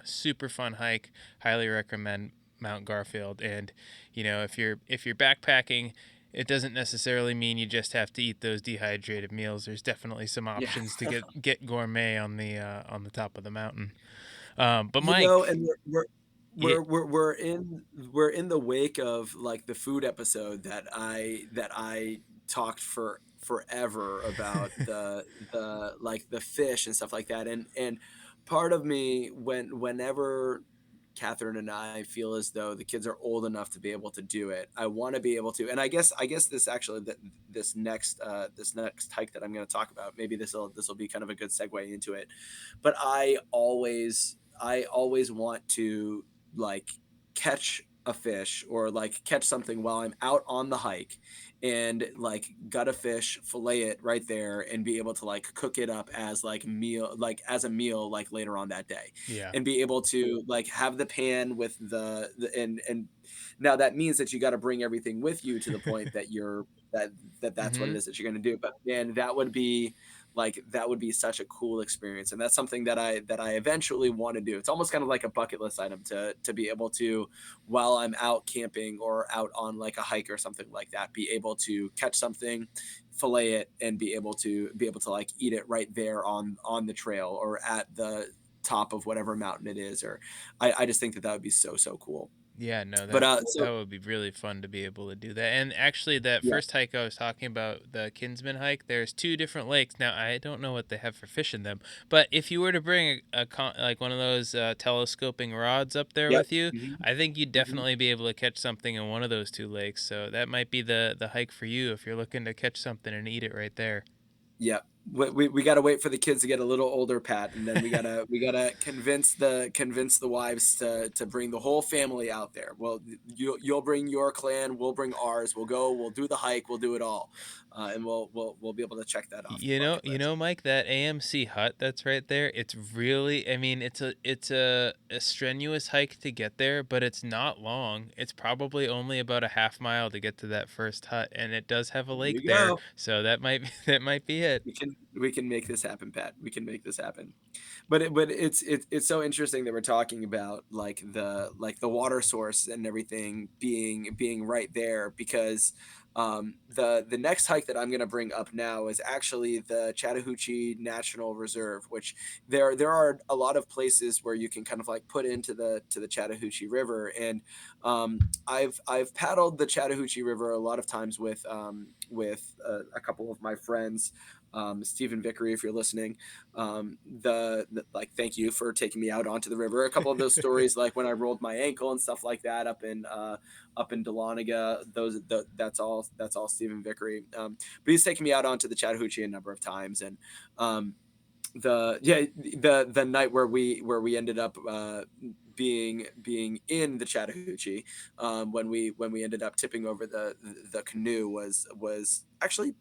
super fun hike. Highly recommend Mount Garfield. And if you're backpacking, it doesn't necessarily mean you just have to eat those dehydrated meals. There's definitely some Yeah. options to get gourmet on the top of the mountain. But You know, Mike, and yeah, we're in the wake of like the food episode that I talked for forever about the like the fish and stuff like that. And part of me whenever Catherine and I feel as though the kids are old enough to be able to do it, I want to be able to. And I guess this actually this next hike that I'm going to talk about, maybe this will be kind of a good segue into it, but I always want to like catch a fish or like catch something while I'm out on the hike and like gut a fish, fillet it right there and be able to like cook it up as like as a meal like later on that day yeah, and be able to like have the pan with the and now that means that you got to bring everything with you to the point that that that's what it hmm is that you're going to do. But man, that would be such a cool experience, and that's something that I eventually want to do. It's almost kind of like a bucket list item to be able to, while I'm out camping or out on like a hike or something like that, be able to catch something, fillet it, and be able to like eat it right there on the trail or at the top of whatever mountain it is. Or I just think that would be so cool. yeah, no, But that so that would be really fun to be able to do that. And actually, that yeah, first hike I was talking about, the Kinsman hike, there's two different lakes. Now, I don't know what they have for fish in them, but if you were to bring like one of those telescoping rods up there yep. with you, Hmm. I think you'd Hmm. definitely be able to catch something in one of those two lakes. So that might be the hike for you if you're looking to catch something and eat it right there. Yeah. We got to wait for the kids to get a little older, Pat, and then we gotta convince the wives to bring the whole family out there. Well, you'll bring your clan, we'll bring ours. We'll go, we'll do the hike, we'll do it all, and we'll be able to check that off the You know, bucket you list. know, Mike, that AMC hut that's right there, it's really, I mean, it's a strenuous hike to get there, but it's not long. It's probably only about a half mile to get to that first hut, and it does have a There lake you there, go. so that might be that might be it. We can make this happen, Pat. We can make this happen. But it's so interesting that we're talking about like the water source and everything being right there because the next hike that I'm going to bring up now is actually the Chattahoochee National Reserve, which there are a lot of places where you can kind of like put into the Chattahoochee River. And I've paddled the Chattahoochee River a lot of times with a couple of my friends, Stephen Vickery, if you're listening. Like, thank you for taking me out onto the river. A couple of those stories, like when I rolled my ankle and stuff like that up in Dahlonega, that's all Stephen Vickery. But he's taken me out onto the Chattahoochee a number of times, and the night where we ended up being in the Chattahoochee, when we ended up tipping over the canoe was actually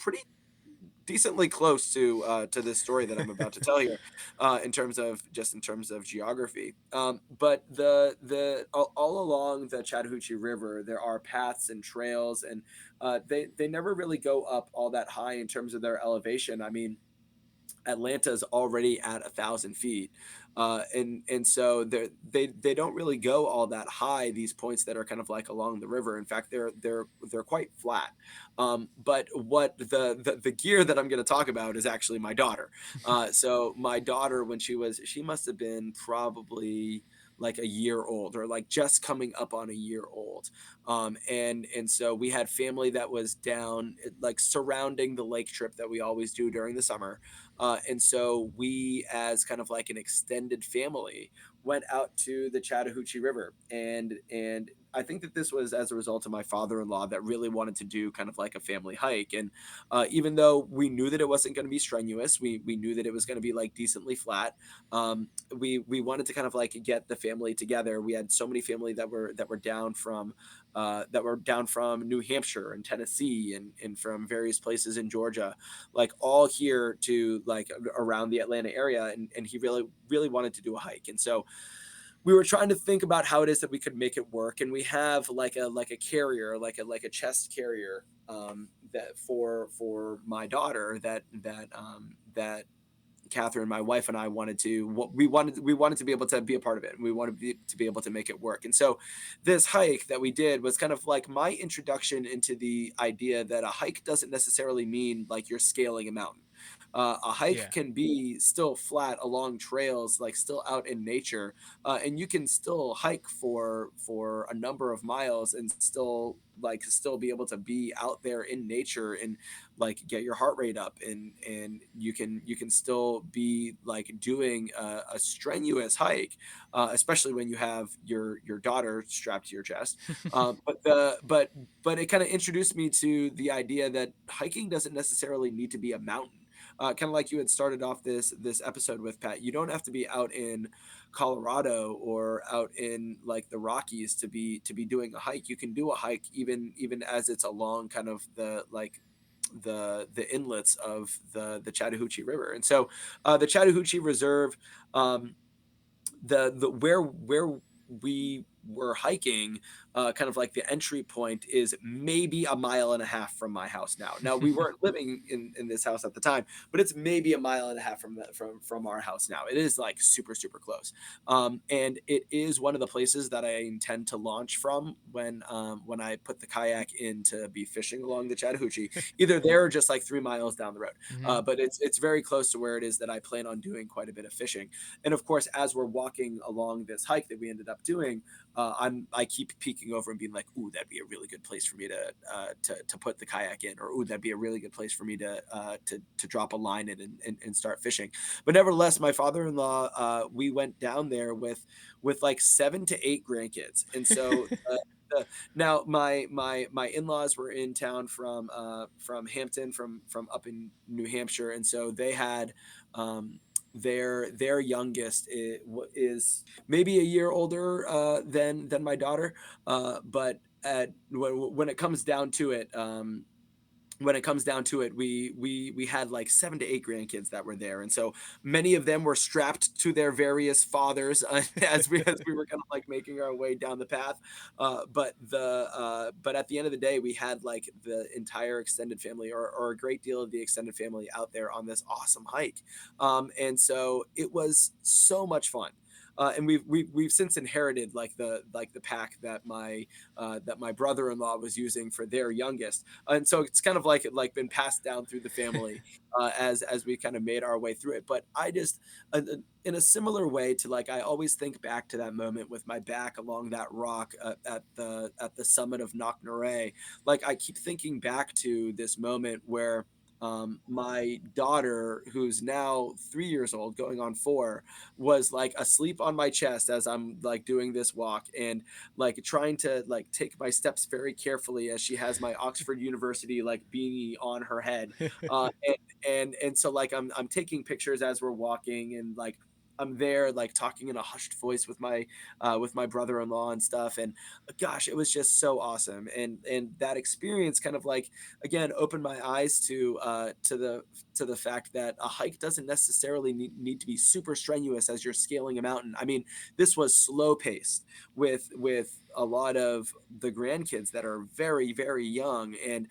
decently close to this story that I'm about to tell here, in terms of geography. But the all along the Chattahoochee River, there are paths and trails, and they never really go up all that high in terms of their elevation. I mean, Atlanta's already at 1,000 feet, and so they don't really go all that high. These points that are kind of like along the river. In fact, they're quite flat. But what the gear that I'm going to talk about is actually my daughter. So my daughter, when she must have been probably like a year old or like just coming up on a year old, and so we had family that was down like surrounding the lake trip that we always do during the summer, and so we, as kind of like an extended family, went out to the Chattahoochee River, and I think that this was as a result of my father-in-law that really wanted to do kind of like a family hike. And even though we knew that it wasn't going to be strenuous, we knew that it was going to be like decently flat. We wanted to kind of like get the family together. We had so many family that were down from New Hampshire and Tennessee and from various places in Georgia, like all here to like around the Atlanta area, and he really wanted to do a hike. And so we were trying to think about how it is that we could make it work, and we have like a carrier, like a chest carrier, that for my daughter that Catherine, my wife, and I wanted to what we wanted to be able to be a part of it, and we wanted to be able to make it work. And so this hike that we did was kind of like my introduction into the idea that a hike doesn't necessarily mean like you're scaling a mountain. A hike Yeah. can be still flat along trails, like still out in nature, and you can still hike for a number of miles and still be able to be out there in nature and like get your heart rate up, and you can still be like doing a strenuous hike, especially when you have your daughter strapped to your chest. But it kind of introduced me to the idea that hiking doesn't necessarily need to be a mountain. Kind of like you had started off this episode with, Pat. You don't have to be out in Colorado or out in like the Rockies to be doing a hike. You can do a hike even as it's along kind of the inlets of the Chattahoochee River. And so the Chattahoochee Reserve, the where we were hiking, kind of like the entry point is maybe a mile and a half from my house now. Now we weren't living in this house at the time, but it's maybe a mile and a half from our house now. It is like super close, and it is one of the places that I intend to launch from when I put the kayak in to be fishing along the Chattahoochee, either there or just like 3 miles down the road. Hmm. But it's very close to where it is that I plan on doing quite a bit of fishing. And of course, as we're walking along this hike that we ended up doing, I keep peeking over and being like, "Ooh, that'd be a really good place for me to put the kayak in," or "Ooh, that'd be a really good place for me to drop a line in and start fishing." But nevertheless, my father-in-law, we went down there with like 7 to 8 grandkids, and so. Now my in-laws were in town from Hampton, from up in New Hampshire, and so they had their youngest is maybe a year older than my daughter, but when it comes down to it, we had like 7 to 8 grandkids that were there, and so many of them were strapped to their various fathers, as we were kind of like making our way down the path. But at the end of the day, we had like the entire extended family, or a great deal of the extended family, out there on this awesome hike, and so it was so much fun. And we've since inherited like the pack that my brother-in-law was using for their youngest, and so it's kind of like been passed down through the family, as we kind of made our way through it. But I just in a similar way to like I always think back to that moment with my back along that rock at the summit of Knocknarea. Like I keep thinking back to this moment where my daughter, who's now 3 years old, going on 4, was like asleep on my chest as I'm like doing this walk, and like trying to like take my steps very carefully as she has my Oxford University like beanie on her head. And so like I'm taking pictures as we're walking, and like I'm there like talking in a hushed voice with my brother-in-law and stuff, and gosh, it was just so awesome. And that experience kind of like again opened my eyes to the fact that a hike doesn't necessarily need to be super strenuous as you're scaling a mountain. I mean, this was slow paced with a lot of the grandkids that are very young, and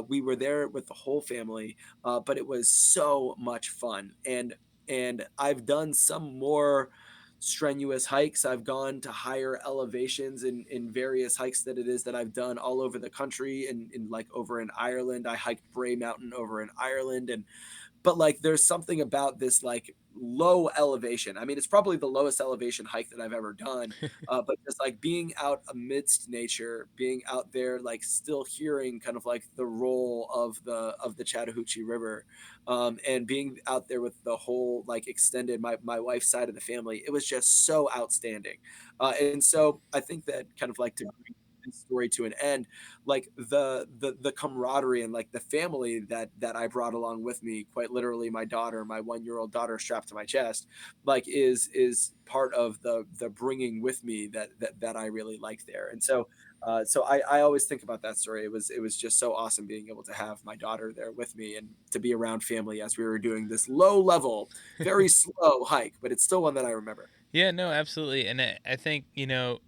we were there with the whole family, but it was so much fun. And I've done some more strenuous hikes. I've gone to higher elevations in various hikes that it is that I've done all over the country, and in like over in Ireland. I hiked Bray Mountain over in Ireland, and but like there's something about this like low elevation. I mean, it's probably the lowest elevation hike that I've ever done. But just like being out amidst nature, being out there, like still hearing kind of like the roll of the Chattahoochee River, and being out there with the whole like extended my wife's side of the family, it was just so outstanding. And so I think that kind of like to bring this story to an end, like the camaraderie and like the family that I brought along with me, quite literally my daughter, my 1-year-old daughter strapped to my chest, like is part of the bringing with me that I really like there. And so so I always think about that story. It was just so awesome being able to have my daughter there with me and to be around family as we were doing this low level, very slow hike, but it's still one that I remember. Yeah, no, absolutely. And I think,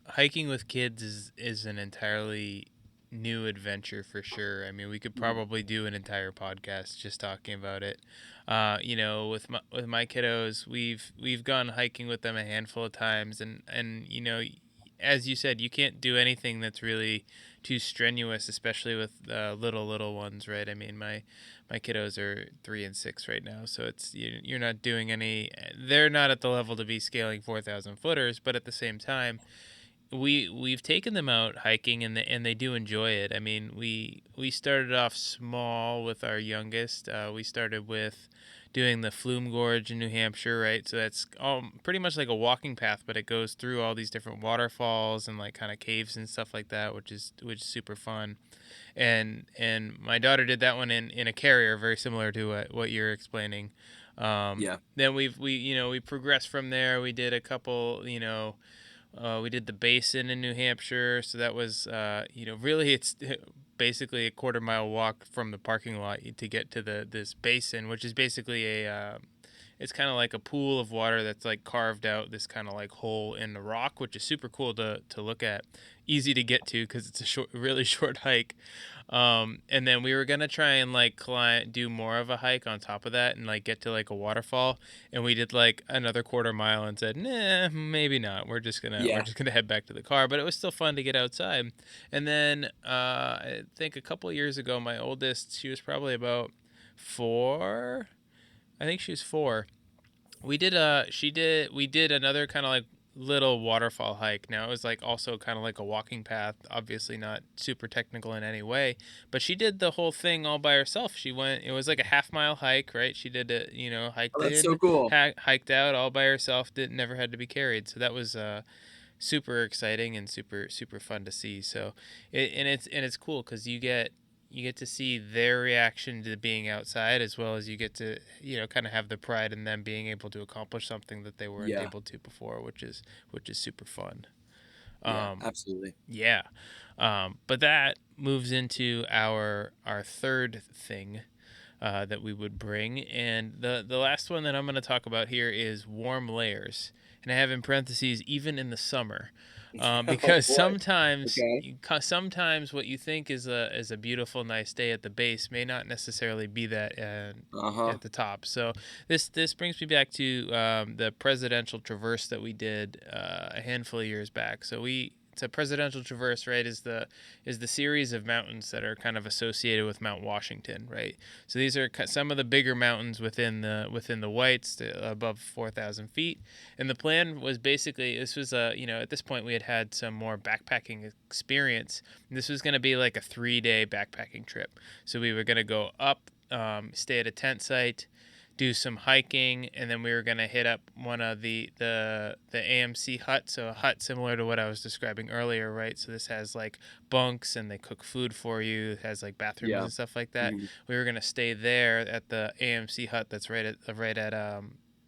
hiking with kids is an entirely new adventure for sure. I mean, we could Mhm. probably do an entire podcast just talking about it. With my kiddos, we've gone hiking with them a handful of times, and as you said, you can't do anything that's really too strenuous, especially with little ones, right? I mean, my kiddos are 3 and 6 right now, so you're not doing any. They're not at the level to be scaling 4,000 footers, but at the same time, we've taken them out hiking, and they do enjoy it. I mean, we started off small with our youngest. We started with doing the Flume Gorge in New Hampshire, right? So that's pretty much like a walking path, but it goes through all these different waterfalls and like kind of caves and stuff like that, which is super fun. And my daughter did that one in a carrier, very similar to what you're explaining. Yeah. Then we progressed from there. We did a couple, we did the basin in New Hampshire, so that was really it's basically a quarter-mile walk from the parking lot to get to this basin, which is basically it's kind of like a pool of water that's like carved out this kind of like hole in the rock, which is super cool to look at, easy to get to because it's a really short hike. And then we were gonna try and like do more of a hike on top of that and like get to like a waterfall, and we did like another quarter mile and said, nah, maybe not. We're Yeah. just gonna head back to the car. But it was still fun to get outside. And then I think a couple of years ago, my oldest, she was probably about 4. I think she was 4. We did another kind of like little waterfall hike. Now it was like also kind of like a walking path, obviously not super technical in any way, but she did the whole thing all by herself. It was like a half-mile hike, right? She did it, hiked Oh, that's so in, cool. hiked out all by herself, didn't never had to be carried. So that was super exciting and super fun to see. So it's cool because you get to see their reaction to being outside, as well as you get to kind of have the pride in them being able to accomplish something that they weren't Yeah. able to before, which is super fun. Yeah, um absolutely. yeah. But that moves into our third thing that we would bring. And the last one that I'm going to talk about here is warm layers. And I have in parentheses, even in the summer, Oh because boy. sometimes Okay. sometimes what you think is a beautiful nice day at the base may not necessarily be that Uh-huh. at the top. So this brings me back to the presidential traverse that we did a handful of years back. It's a presidential traverse, right? Is the series of mountains that are kind of associated with Mount Washington, right? So these are some of the bigger mountains within the Whites, above 4,000 feet. And the plan was basically, this was at this point we had some more backpacking experience. And this was going to be like a 3-day backpacking trip. So we were going to go up, stay at a tent site, do some hiking, and then we were gonna hit up one of the AMC hut, so a hut similar to what I was describing earlier, right? So this has like bunks, and they cook food for you. It has like bathrooms Yeah. and stuff like that. Mhm. We were gonna stay there at the AMC hut that's right at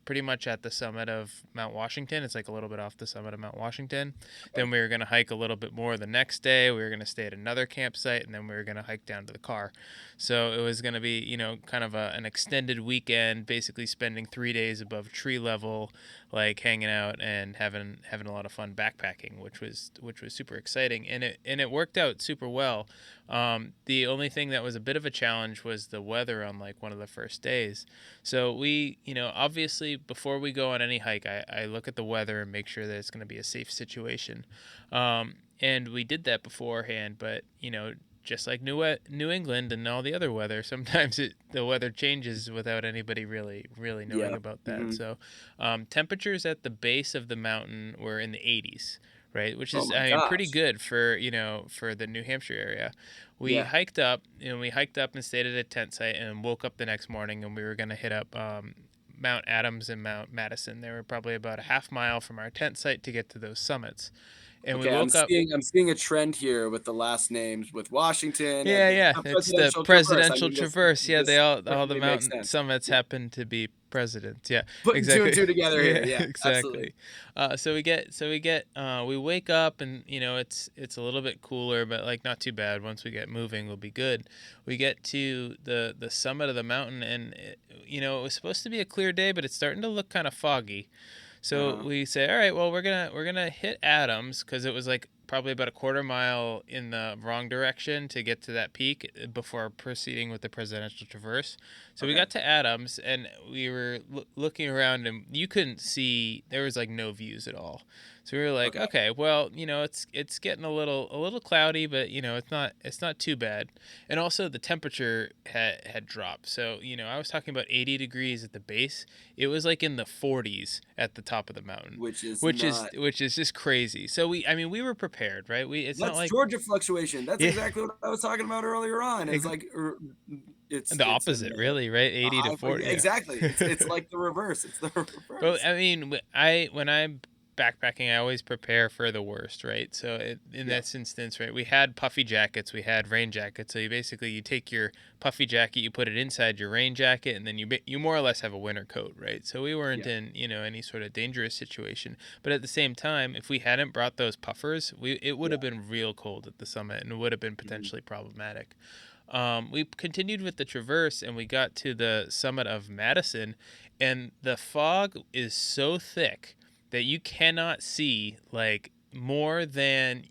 pretty much at the summit of Mount Washington. It's like a little bit off the summit of Mount Washington. Okay. Then we were going to hike a little bit more the next day. We were going to stay at another campsite, and then we were going to hike down to the car. So it was going to be, kind of an extended weekend, basically spending 3 days above tree level, like hanging out and having a lot of fun backpacking, which was super exciting, and it worked out super well. The only thing that was a bit of a challenge was the weather on like one of the first days. So we, obviously before we go on any hike, I look at the weather and make sure that it's going to be a safe situation. And we did that beforehand, but just like New England and all the other weather, sometimes the weather changes without anybody really knowing Yeah. about that. Hmm. So temperatures at the base of the mountain were in the 80s, right? Which Oh is, my I mean, pretty gosh. good for for the New Hampshire area. We Yeah. hiked up, we hiked up and stayed at a tent site and woke up the next morning, and we were gonna hit up Mount Adams and Mount Madison. They were probably about a half mile from our tent site to get to those summits. And we Okay, I'm woke up. seeing I'm seeing a trend here with the last names with Washington and Yeah, it's yeah, the it's the presidential traverse. I presidential mean, this traverse. Yeah, they this all the perfectly makes mountain sense. summits Yeah. happen to be presidents. Yeah, Putting 2 and exactly. 2 together here. Yeah, Yeah, absolutely. exactly. We wake up, and it's a little bit cooler, but like not too bad. Once we get moving, we'll be good. We get to the summit of the mountain, and it was supposed to be a clear day, but it's starting to look kind of foggy. So Uh-huh. we say, all right, well, we're gonna hit Adams, because it was like probably about a quarter mile in the wrong direction to get to that peak before proceeding with the presidential traverse. So we Okay. got to Adams, and we were looking around, and you couldn't see, there was like no views at all. So we were like, Okay. okay, well, it's getting a little cloudy, but it's not too bad. And also the temperature had dropped. So, I was talking about 80 degrees at the base. It was like in the 40s at the top of the mountain, Which is which is not which is just crazy. So we were prepared, right? It's not That's like, Georgia fluctuation. That's yeah, exactly what I was talking about earlier on. It's ex- like the it's in opposite, really, right? the 80 to high 40, yeah. exactly. It's like the reverse. It's the But reverse. I mean, when I'm backpacking, I always prepare for the worst, right? So in Yeah. this instance, right, we had puffy jackets, we had rain jackets. So you take your puffy jacket, you put it inside your rain jacket, and then you more or less have a winter coat, right? So we weren't Yeah. in any sort of dangerous situation. But at the same time, if we hadn't brought those puffers, it would have Yeah. been real cold at the summit, and it would have been Mhm. potentially problematic. We continued with the traverse, and we got to the summit of Madison, and the fog is so thick that you cannot see like more than,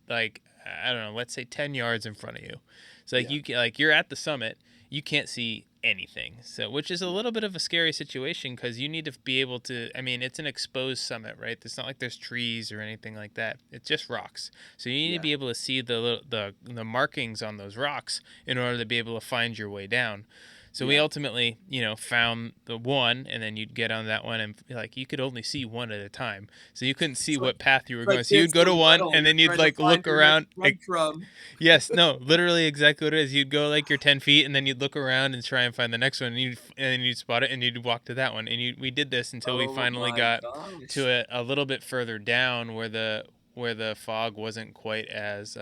like, I don't know, let's say 10 yards in front of you. So like Yeah. you're at the summit, you can't see anything. So which is a Yeah. little bit of a scary situation, because you need to be able to, I mean, it's an exposed summit, right? It's not like there's trees or anything like that. It's just rocks. So you need to Yeah. be able to see the markings on those rocks in order to be able to find your way down. So we Yeah. ultimately, found the one, and then you'd get on that one, and like you could only see one at a time. So you couldn't see It's like what path you were like going. So you'd kids go to going one, tunnel. and You're then you'd trying to like find look your next around. breadcrumb. Yes, no, literally exactly what it is. You'd go like your 10 feet, and then you'd look around and try and find the next one, and you'd spot it, and you'd walk to that one. And we did this until we Oh finally my got to gosh. a little bit further down, where the fog wasn't quite as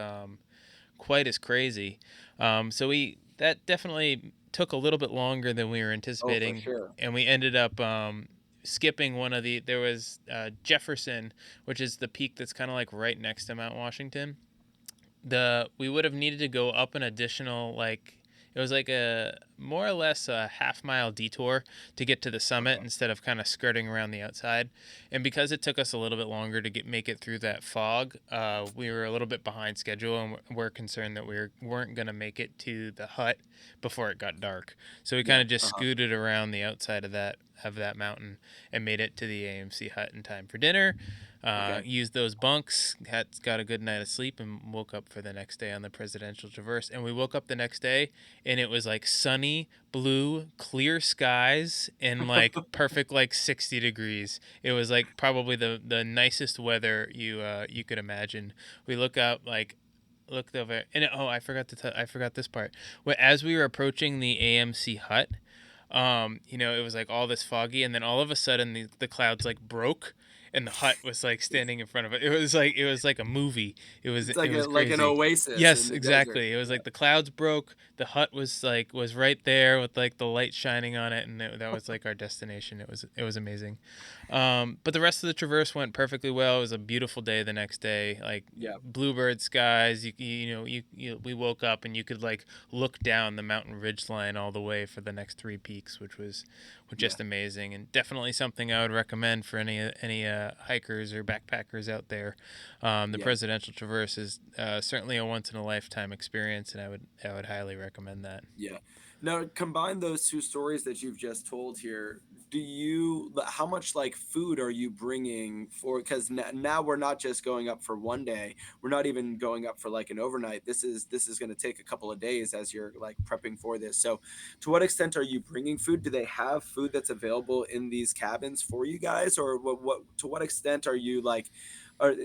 crazy. So we that definitely took a little bit longer than we were Oh, for anticipating, sure. and we ended up skipping there was Jefferson, which is the peak that's kind of like right next to Mount Washington. We would have needed to go up an additional, like, it was like a more or less a half-mile detour to get to the summit Okay. instead of kind of skirting around the outside. And because it took us a little bit longer to make it through that fog, we were a little bit behind schedule, and we're concerned that weren't going to make it to the hut before it got dark. So we kind Yeah. of just Uh-huh. scooted around the outside of that mountain and made it to the AMC hut in time for dinner. Okay. Used those bunks, got a good night of sleep, and woke up for the next day on the presidential traverse. And we woke up the next day, and it was like sunny, blue, clear skies, and like perfect, like 60 degrees. It was like probably the nicest weather you could imagine. We looked over, and I forgot this part. As we were approaching the AMC hut, it was like all this foggy, and then all of a sudden the clouds like broke, and the hut was like standing in front of it. It was like a movie. It's It was like an crazy. oasis in Yes, the desert. exactly. It was Yeah. like the clouds broke, the hut was like was right there with like the light shining on it, and that was like our destination. It was amazing. But the rest of the traverse went perfectly well. It was a beautiful day the next day, like Yeah. bluebird skies. We woke up and you could like look down the mountain ridge line all the way for the next three peaks, which Yeah. just amazing and definitely something I would recommend for any hikers or backpackers out there. The Yeah. Presidential Traverse is certainly a once in a lifetime experience, and I would highly recommend that. Yeah. Now, combine those two stories that you've just told here. How much like food are you bringing for? Because now we're not just going up for one day. We're not even going up for like an overnight. This is going to take a couple of days as you're like prepping for this. So, to what extent are you bringing food? Do they have food that's available in these cabins for you guys, or what? To what extent are you like? Are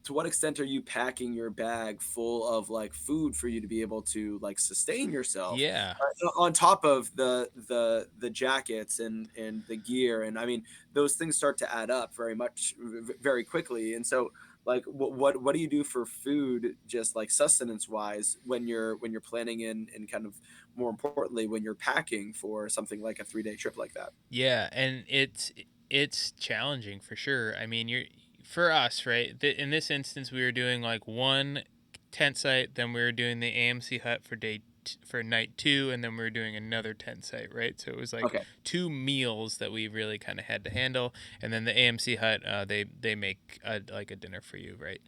to what extent are you packing your bag full of like food for you to be able to like sustain yourself Yeah. on top of the jackets and the gear? And I mean, those things start to add up very much very quickly. And so like what do you do for food, just like sustenance wise, when you're planning and kind of more importantly when you're packing for something like a 3 day trip like that? Yeah, and it's challenging for sure. I mean, you're for us, right? In this instance, we were doing like one tent site, then we were doing the AMC hut for for night two, and then we were doing another tent site, right? So it was like Okay. two meals that we really kind of had to handle, and then the AMC hut, they make like a dinner for you, right?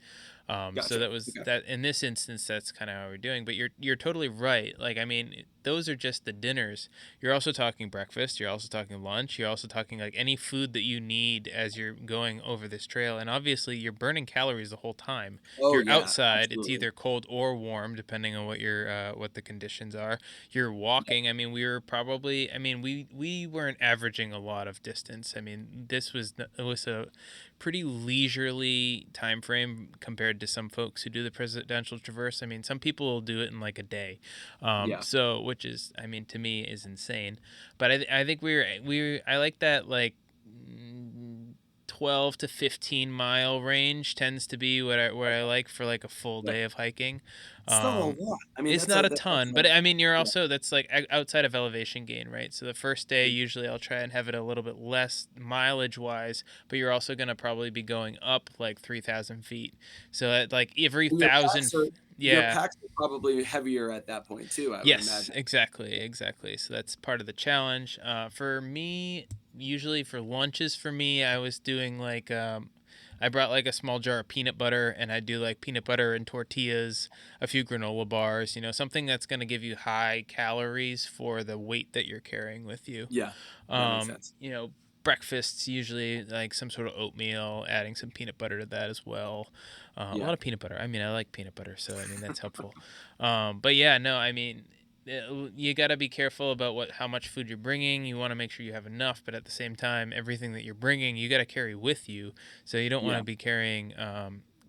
So Gotcha. that was Okay. that. In this instance, that's kind of how we're doing. But you're totally right. Like I mean, those are just the dinners. You're also talking breakfast. You're also talking lunch. You're also talking like any food that you need as you're going over this trail. And obviously, you're burning calories the whole time. Oh You're yeah, outside. It's absolutely. either cold or warm, depending on what the conditions are. You're Yeah. walking. I mean, we were probably. I mean, we weren't averaging a lot of distance. I mean, it was a pretty leisurely time frame compared to some folks who do the Presidential Traverse. I mean, some people will do it in like a day, Yeah. so which is, I mean, to me is insane. But I think I like that like 12 to 15 mile range tends to be what I like for like a full Yeah. day of hiking. It's not a Um, lot. I mean, it's not a that's ton, a but I mean, you're yeah. also that's like outside of elevation gain, right? So the first day, Mm. usually I'll try and have it a little bit less mileage wise, but you're also going to probably be going up like 3,000 feet. So at like every And thousand, your yeah, packs are probably heavier at that point too, I would yes, imagine. exactly, exactly. So that's part of the challenge. For me, usually for lunches, for me, I was doing like I brought like a small jar of peanut butter, and I do like peanut butter and tortillas, a few granola bars. You know, something that's going to give you high calories for the weight that you're carrying with you. Yeah, that makes sense. You know, breakfasts usually like some sort of oatmeal, adding some peanut butter to that as well. A Yeah. lot of peanut butter. I mean, I like peanut butter, so I mean that's helpful. But yeah, no, I mean, you got to be careful about how much food you're bringing. You want to make sure you have enough, but at the same time, everything that you're bringing, you got to carry with you. So you don't want Yeah. to be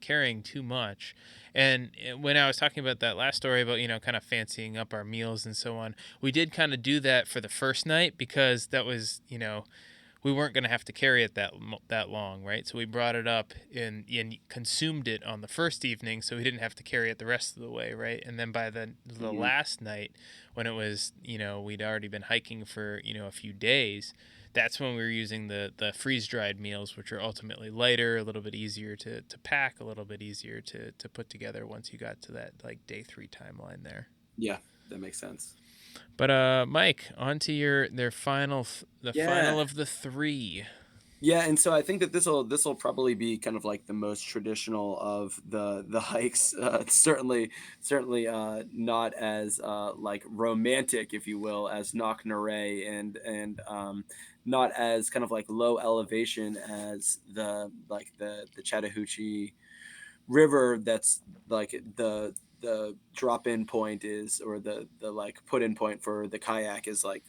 carrying too much. And when I was talking about that last story about, you know, kind of fancying up our meals and so on, we did kind of do that for the first night because that was, you know, we weren't going to have to carry it that long, right? So we brought it up and consumed it on the first evening, so we didn't have to carry it the rest of the way, right? And then by the Mhm. last night, when it was, you know, we'd already been hiking for, you know, a few days, that's when we were using the freeze dried meals, which are ultimately lighter, a little bit easier to pack, a little bit easier to put together once you got to that like day three timeline there. Yeah, that makes sense. But Mike, on to the Yeah. final of the three. Yeah, and so I think that this will probably be kind of like the most traditional of the hikes. Certainly not as like romantic, if you will, as Knocknarea, and not as kind of like low elevation as the Chattahoochee River. That's like the drop in point is, or the like put in point for the kayak is like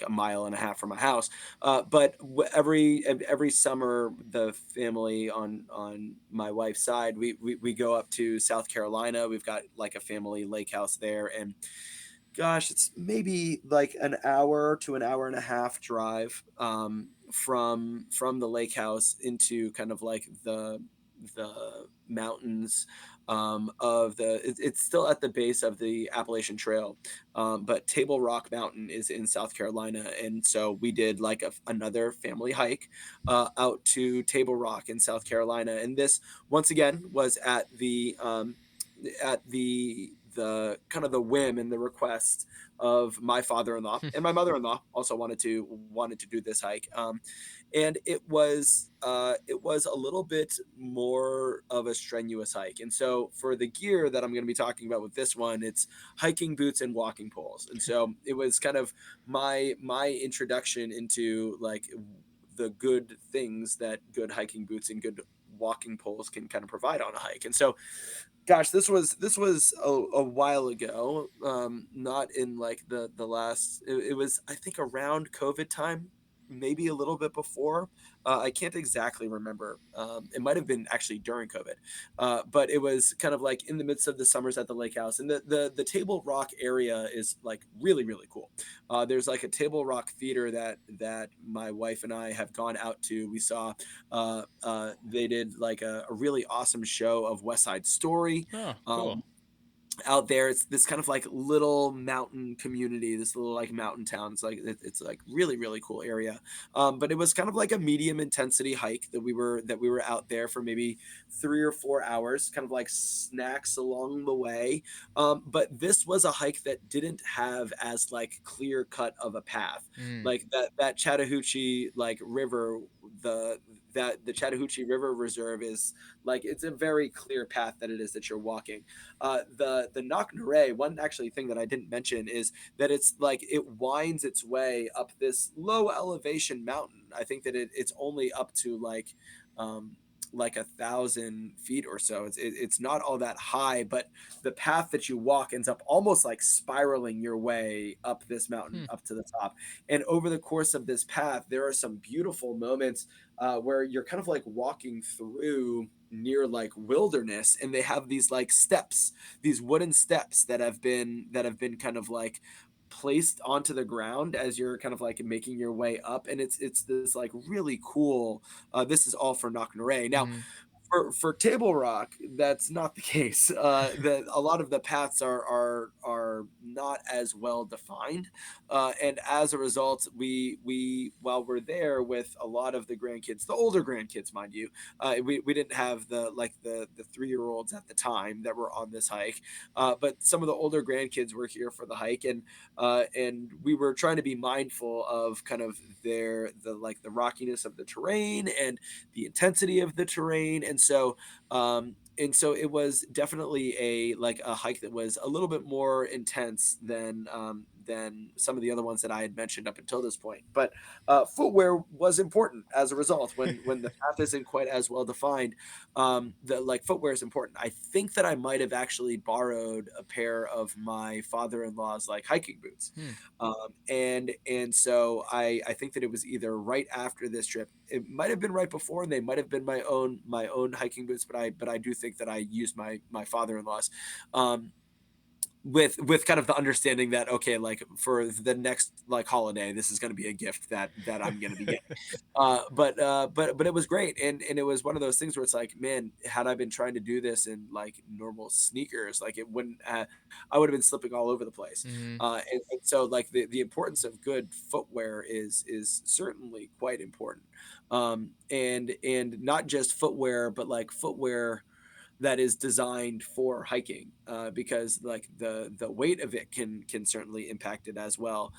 a mile and a half from my house. But every summer, the family on my wife's side, we go up to South Carolina. We've got like a family lake house there, and Gosh, it's maybe like an hour to an hour and a half drive from the lake house into kind of like the mountains of it's still at the base of the Appalachian Trail, but Table Rock Mountain is in South Carolina, and so we did like another family hike out to Table Rock in South Carolina, and this once again was at the kind of the whim and the request of my father-in-law, and my mother-in-law also wanted to do this hike. And it was a little bit more of a strenuous hike. And so for the gear that I'm going to be talking about with this one, it's hiking boots and walking poles. And so it was kind of my introduction into like the good things that good hiking boots and good walking poles can kind of provide on a hike. And so gosh, this was a while ago, not in like the last. It was I think around COVID time, maybe a little bit before. I can't exactly remember. It might have been actually during COVID, but it was kind of like in the midst of the summers at the lake house, and the Table Rock area is like really really cool. There's like a Table Rock theater that my wife and I have gone out to. We saw they did like a really awesome show of West Side Story. Oh, cool. Um, Out there. It's this kind of like little mountain community, this little like mountain town. It's like it's like really really cool area. But it was kind of like a medium intensity hike that we were out there for maybe 3 or 4 hours, kind of like snacks along the way. But this was a hike that didn't have as like clear cut of a path, Mm, like that Chattahoochee like river. The Chattahoochee River Reserve is like it's a very clear path that it is that you're walking. The Knocknarea, one actually thing that I didn't mention is that it's like it winds its way up this low elevation mountain. I think that it's only up to um, like 1,000 feet or so. It's not all that high, but the path that you walk ends up almost like spiraling your way up this mountain hmm, up to the top. And over the course of this path, there are some beautiful moments where you're kind of like walking through near like wilderness, and they have these like steps, these wooden steps that have been kind of like placed onto the ground as you're kind of like making your way up, and it's this like really cool. This is all for Knocknarea. Now mhm, for Table Rock, that's not the case. That a lot of the paths are not as well defined, and as a result, we while we're there with a lot of the grandkids, the older grandkids, mind you, we didn't have the 3 year olds at the time that were on this hike, but some of the older grandkids were here for the hike, and we were trying to be mindful of kind of the rockiness of the terrain and the intensity of the terrain. And so it was definitely a hike that was a little bit more intense than some of the other ones that I had mentioned up until this point. But footwear was important as a result. When the path isn't quite as well defined, the like footwear is important. I think that I might have actually borrowed a pair of my father-in-law's like hiking boots, hmm. and so I think that it was either right after this trip. It might have been right before, and they might have been my own hiking boots. But I do think that I used my father-in-law's. With kind of the understanding that okay, like for the next like holiday, this is going to be a gift that I'm going to be getting. But it was great, and it was one of those things where it's like, man, had I been trying to do this in like normal sneakers, like it wouldn't. I would have been slipping all over the place. Mhm, And so like the importance of good footwear is certainly quite important. And not just footwear, but like footwear that is designed for hiking, because like the weight of it can certainly impact it as well.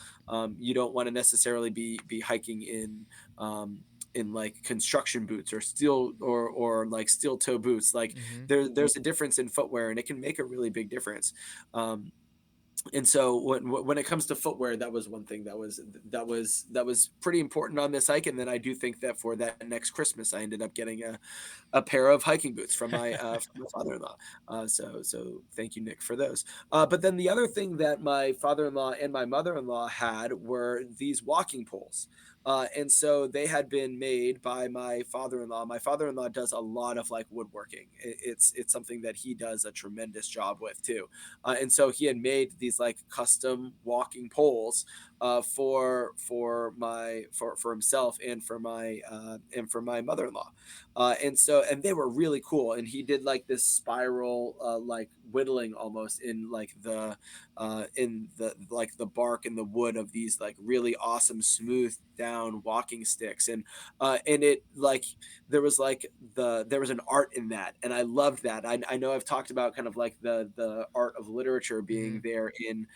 You don't want to necessarily be hiking in like construction boots or steel or like steel toe boots. Like mhm. there's a difference in footwear, and it can make a really big difference. And so when it comes to footwear, that was one thing that was pretty important on this hike. And then I do think that for that next Christmas, I ended up getting a pair of hiking boots from my father-in-law. So thank you, Nick, for those. But then the other thing that my father-in-law and my mother-in-law had were these walking poles. And so they had been made by my father-in-law. My father-in-law does a lot of like woodworking. It's something that he does a tremendous job with too. And so he had made these like custom walking poles for himself and for my mother-in-law. And they were really cool. And he did like this spiral like whittling almost in the bark and the wood of these like really awesome smooth down walking sticks. And it like there was an art in that, and I loved that. I know I've talked about kind of like the art of literature being Mhm. there in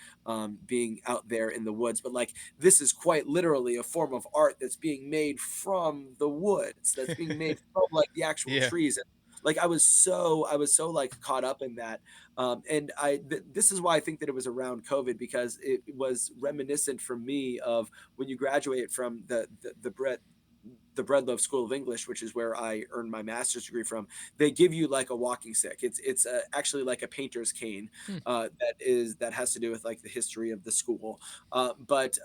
being out there in the woods, but like this is quite literally a form of art that's being made from the woods, that's being made from like the actual Yeah. trees. And like I was so like caught up in that. This is why I think that it was around COVID, because it was reminiscent for me of when you graduate from the Breadloaf School of English, which is where I earned my master's degree from. They give you like a walking stick. It's actually like a painter's cane Hmm. that has to do with like the history of the school. But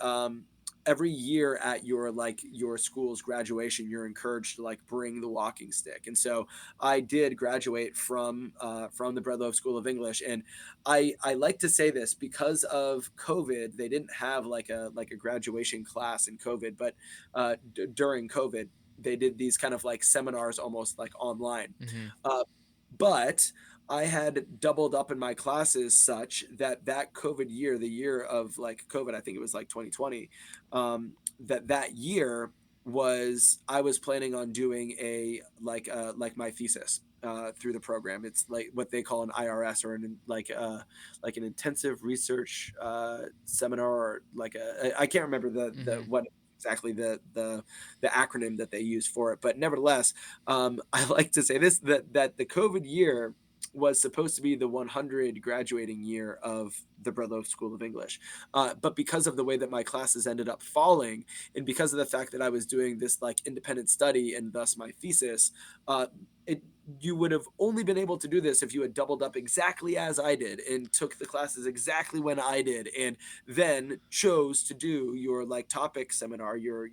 every year at your school's graduation, you're encouraged to like bring the walking stick. And so I did graduate from the Breadloaf School of English. And I like to say this because of COVID, they didn't have like a graduation class in COVID, but during COVID, they did these kind of like seminars almost like online. Mhm. Uh, but I had doubled up in my classes such that that COVID year, the year of like COVID, I think it was like 2020, that year I was planning on doing like my thesis through the program. It's like what they call an IRS, or like an intensive research seminar, or like I can't remember the Mhm. what exactly the acronym that they use for it. But nevertheless, I like to say this, that the COVID year was supposed to be the 100 graduating year of the Breadloaf School of English. But because of the way that my classes ended up falling, and because of the fact that I was doing this like independent study and thus my thesis, uh, it you would have only been able to do this if you had doubled up exactly as I did and took the classes exactly when I did, and then chose to do your like topic seminar, your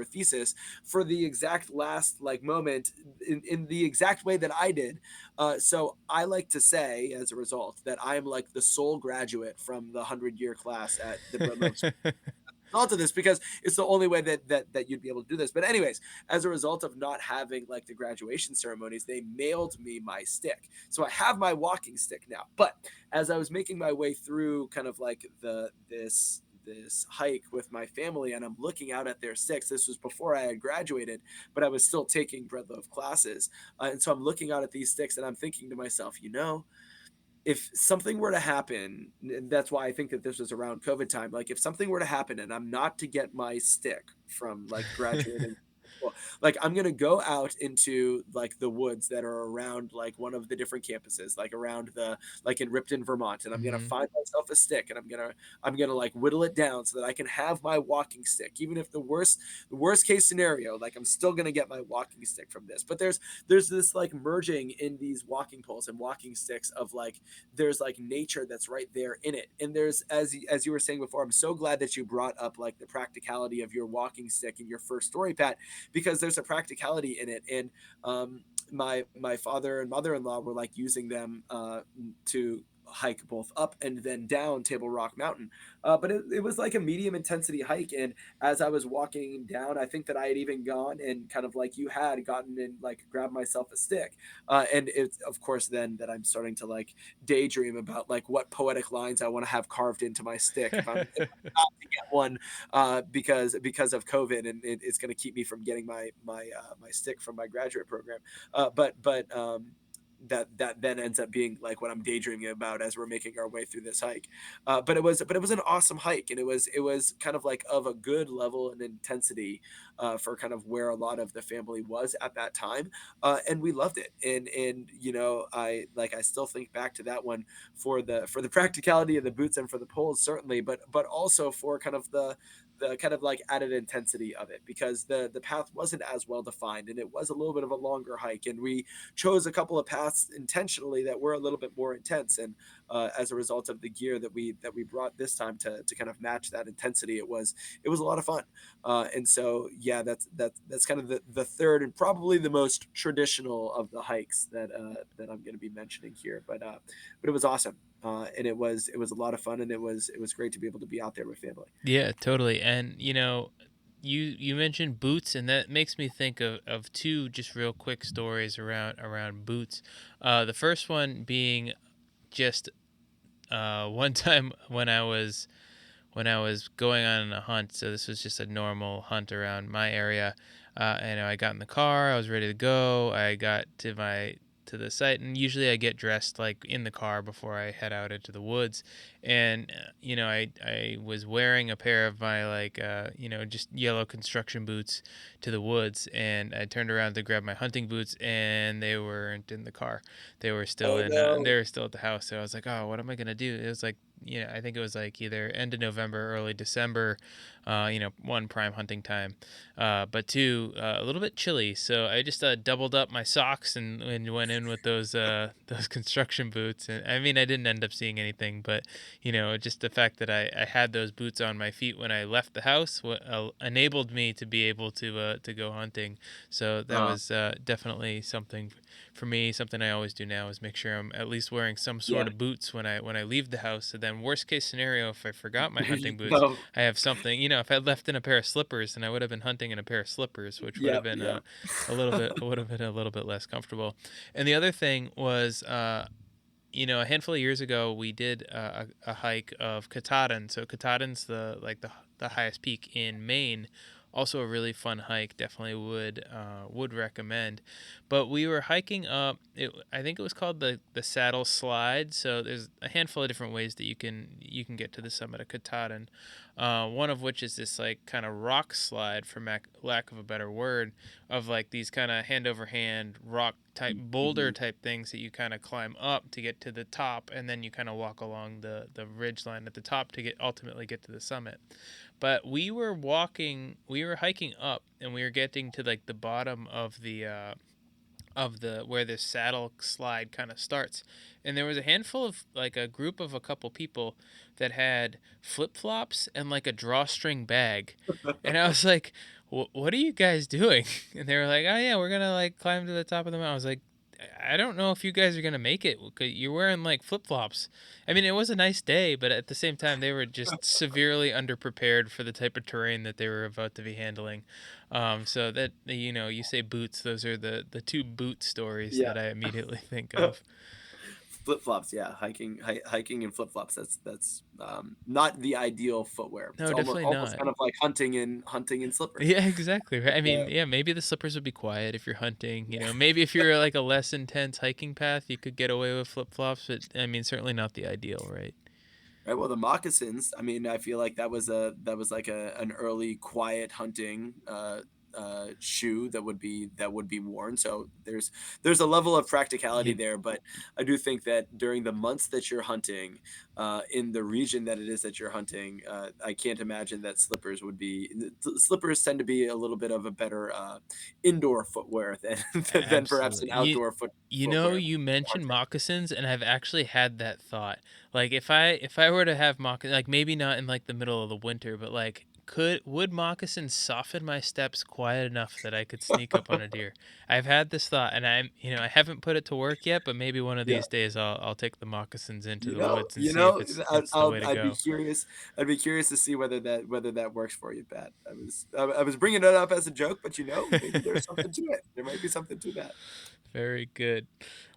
thesis for the exact last like moment in the exact way that I did. So I like to say, as a result, that I am like the sole graduate from the 100-year class at the Breadloaf result of this, because it's the only way that you'd be able to do this. But anyways, as a result of not having like the graduation ceremonies, they mailed me my stick. So I have my walking stick now. But as I was making my way through kind of like this hike with my family, and I'm looking out at their sticks. This was before I had graduated, but I was still taking Breadloaf classes. And so I'm looking out at these sticks and I'm thinking to myself, if something were to happen, and that's why I think that this was around COVID time. Like if something were to happen and I'm not to get my stick from like graduating school, like I'm gonna go out into like the woods that are around like one of the different campuses, like around the like in Ripton, Vermont, and I'm gonna Mhm. find myself a stick, and I'm gonna like whittle it down so that I can have my walking stick. Even if the worst case scenario, like I'm still gonna get my walking stick from this. But there's this like merging in these walking poles and walking sticks of like there's like nature that's right there in it. And there's, as you were saying before, I'm so glad that you brought up like the practicality of your walking stick in your first story, Pat, because there's a practicality in it. And my father and mother-in-law were like using them to hike both up and then down Table Rock Mountain. But it was like a medium intensity hike. And as I was walking down, I think that I had even gone and kind of like you had gotten and like grabbed myself a stick. And it's of course then that I'm starting to like daydream about like what poetic lines I want to have carved into my stick if I'm not to get one, because of COVID, and it's going to keep me from getting my stick from my graduate program. But that then ends up being like what I'm daydreaming about as we're making our way through this hike. But it was an awesome hike, and it was kind of like of a good level and intensity for kind of where a lot of the family was at that time, and we loved it. And I still think back to that one for the practicality of the boots and for the poles certainly, but also for kind of the kind of like added intensity of it, because the path wasn't as well defined, and it was a little bit of a longer hike, and we chose a couple of paths intentionally that were a little bit more intense. And as a result of the gear that we brought this time to kind of match that intensity, it was a lot of fun. And so yeah, that's kind of the third and probably the most traditional of the hikes that I'm going to be mentioning here. But it was awesome, and it was a lot of fun, and it was great to be able to be out there with family. Yeah, totally. And you mentioned boots, and that makes me think of two just real quick stories around boots. The first one being just one time when I was going on a hunt. So this was just a normal hunt around my area. And I got in the car. I was ready to go. I got to the site, and usually I get dressed like in the car before I head out into the woods. And I was wearing a pair of my like just yellow construction boots to the woods, and I turned around to grab my hunting boots, and they weren't in the car. Oh They no. were still at the house. So I was like, oh, what am I gonna do? It was like, I think it was like either end of November, early December, one, prime hunting time, but two, a little bit chilly. So I just doubled up my socks and went in with those those construction boots. And I mean, I didn't end up seeing anything, but just the fact that I had those boots on my feet when I left the house enabled me to be able to go hunting. So that Uh, was definitely something for me. Something I always do now is make sure I'm at least wearing some sort yeah. of boots when I leave the house. So then, worst case scenario, if I forgot my There you hunting boots, go. I have something. If I left in a pair of slippers, then I would have been hunting in a pair of slippers, which would have Yep, been yep. a little bit less comfortable. And the other thing was, a handful of years ago, we did a hike of Katahdin. So Katahdin's the highest peak in Maine. Also a really fun hike. Definitely would recommend. But we were hiking up. I think it was called the Saddle Slide. So there's a handful of different ways that you can get to the summit of Katahdin. One of which is this like kind of rock slide, for lack of a better word, of like these kind of hand over hand rock type boulder Mhm. type things that you kind of climb up to get to the top, and then you kind of walk along the ridge line at the top to ultimately get to the summit. But we were hiking up, and we were getting to like the bottom of the where this saddle slide kind of starts, and there was a handful of like a group of a couple people that had flip-flops and like a drawstring bag. And I was like, what are you guys doing? And they were like, oh yeah, we're gonna like climb to the top of the mountain. I was like, I don't know if you guys are gonna make it, 'cause you're wearing like flip-flops. I mean, it was a nice day, but at the same time they were just severely underprepared for the type of terrain that they were about to be handling. So that, you say boots; those are the two boot stories Yeah. that I immediately think of. Flip-flops, yeah, hiking and flip-flops, that's not the ideal footwear. It's No, definitely almost not. kind of like hunting in slippers. Yeah, exactly. Right. But, I mean, yeah, maybe the slippers would be quiet if you're hunting. Maybe if you're like a less intense hiking path, you could get away with flip flops. But I mean, certainly not the ideal, right? right, well, the moccasins, I mean, I feel like that was like an early quiet hunting, shoe that would be worn. So there's a level of practicality Yeah, there, but I do think that during the months that you're hunting, in the region that it is that you're hunting, I can't imagine that slippers tend to be a little bit of a better, indoor footwear than than perhaps an absolutely. outdoor footwear You for mentioned hunting. moccasins, and I've actually had that thought. Like, if I were to have like maybe not in like the middle of the winter, but like would moccasins soften my steps quiet enough that I could sneak up on a deer? I've had this thought, and I haven't put it to work yet, but maybe one of Yeah. these days I'll take the moccasins into You the know woods and you see if know, it's the way to I'd be go. curious to see whether that works for you, Pat. I was bringing it up as a joke, but, maybe there's something to it. There might be something to that. Very good.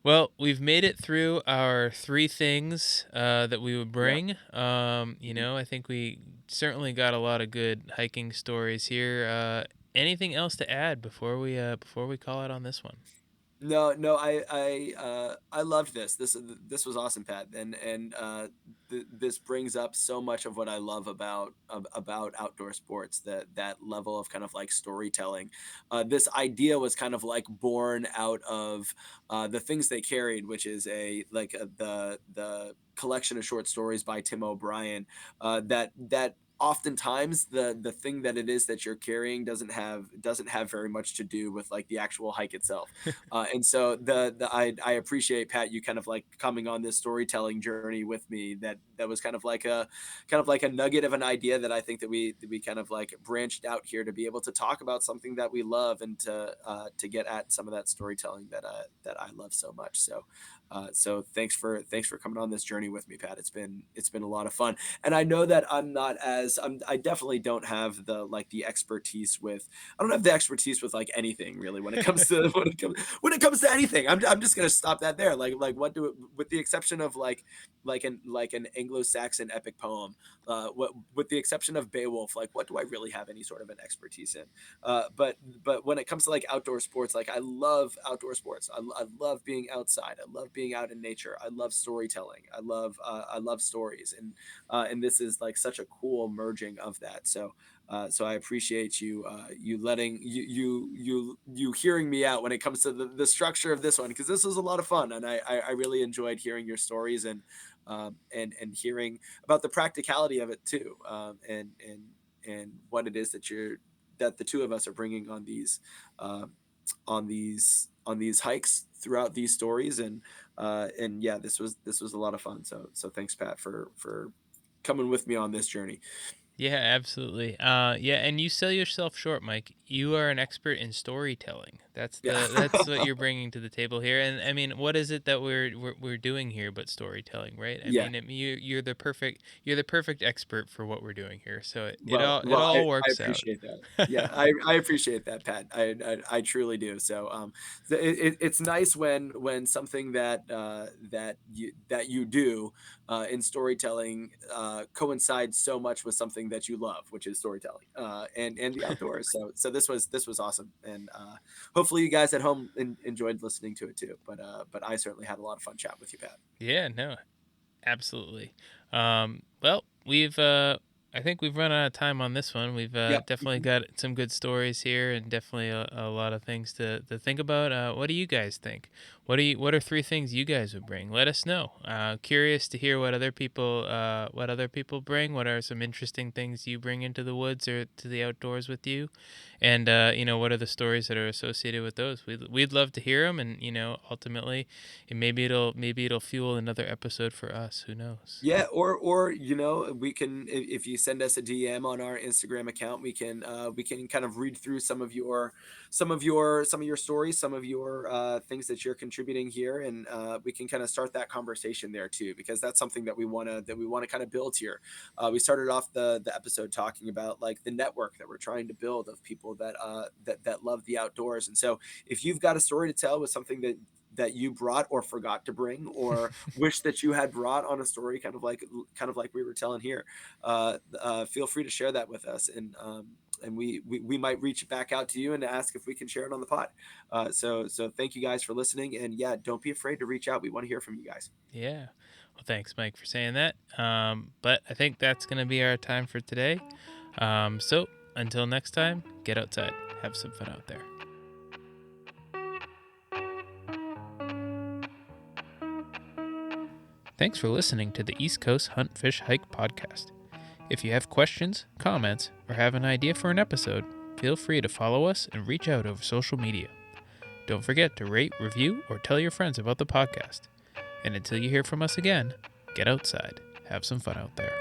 Well, we've made it through our three things that we would Yeah. bring. Mhm. I think we certainly got a lot of good hiking stories here. Anything else to add before we call it on this one? No, no, I loved this. This was awesome, Pat, and this brings up so much of what I love about outdoor sports. That level of kind of like storytelling. This idea was kind of like born out of the things they carried, which is the collection of short stories by Tim O'Brien. That oftentimes the thing that it is that you're carrying doesn't have very much to do with like the actual hike itself. And so I appreciate, Pat, you kind of like coming on this storytelling journey with me. That was kind of like a nugget of an idea that I think that we kind of like branched out here to be able to talk about something that we love, and to get at some of that storytelling that I love so much. So so thanks for coming on this journey with me, Pat. It's been a lot of fun, and I know that I definitely don't have the like the expertise with I don't have the expertise with like anything really when it comes to when it comes to anything. I'm just gonna stop that there. Like what do with the exception of like an Anglo-Saxon epic poem, what with the exception of Beowulf, like what do I really have any sort of an expertise in? But when it comes to like outdoor sports, like I love outdoor sports. I love being outside. I love being out in nature. I love storytelling. I love stories, and this is like such a cool merging of that. So so I appreciate you you letting you hearing me out when it comes to the structure of this one, because this was a lot of fun, and I really enjoyed hearing your stories, and hearing about the practicality of it too, and what it is that the two of us are bringing um, on these hikes throughout these stories, and yeah, this was a lot of fun. So so thanks, Pat, for coming with me on this journey. Yeah, absolutely. Yeah, and you sell yourself short, Mike. You are an expert in storytelling. Yeah. That's what you're bringing to the table here. And I mean, what is it that we're doing here but storytelling, right? I Yeah. mean, you're the perfect expert for what we're doing here. So it Well, all I works out. appreciate that. Yeah, I appreciate that, Pat. I truly do. So, it's nice when something that you do in storytelling coincides so much with something that you love, which is storytelling, and the outdoors. So so this was awesome, and hopefully you guys at home enjoyed listening to it too. But I certainly had a lot of fun chatting with you, Pat. Yeah, no, absolutely. Well, I think we've run out of time on this one. We've Yeah. definitely got some good stories here, and definitely a lot of things to think about. What do you guys think? What are three things you guys would bring? Let us know. Curious to hear what other people bring. What are some interesting things you bring into the woods or to the outdoors with you? And what are the stories that are associated with those? We'd love to hear them, and ultimately, and maybe it'll fuel another episode for us. Who knows? Yeah, or we can if you send us a DM on our Instagram account, we can kind of read through some of your stories, some of your things that you're contributing here, and we can kind of start that conversation there too, because that's something that we want to kind of build here. We started off the episode talking about like the network that we're trying to build of people that love the outdoors, and so if you've got a story to tell with something that you brought or forgot to bring, or wish that you had brought on a story, kind of like we were telling here, feel free to share that with us, and we might reach back out to you and ask if we can share it on the pod. So so thank you guys for listening, and yeah, don't be afraid to reach out. We want to hear from you guys. Yeah. Well, thanks, Mike, for saying that. But I think that's gonna be our time for today. So until next time, get outside, have some fun out there. Thanks for listening to the East Coast Hunt Fish Hike podcast. If you have questions, comments, or have an idea for an episode, feel free to follow us and reach out over social media. Don't forget to rate, review, or tell your friends about the podcast. And until you hear from us again, get outside, have some fun out there.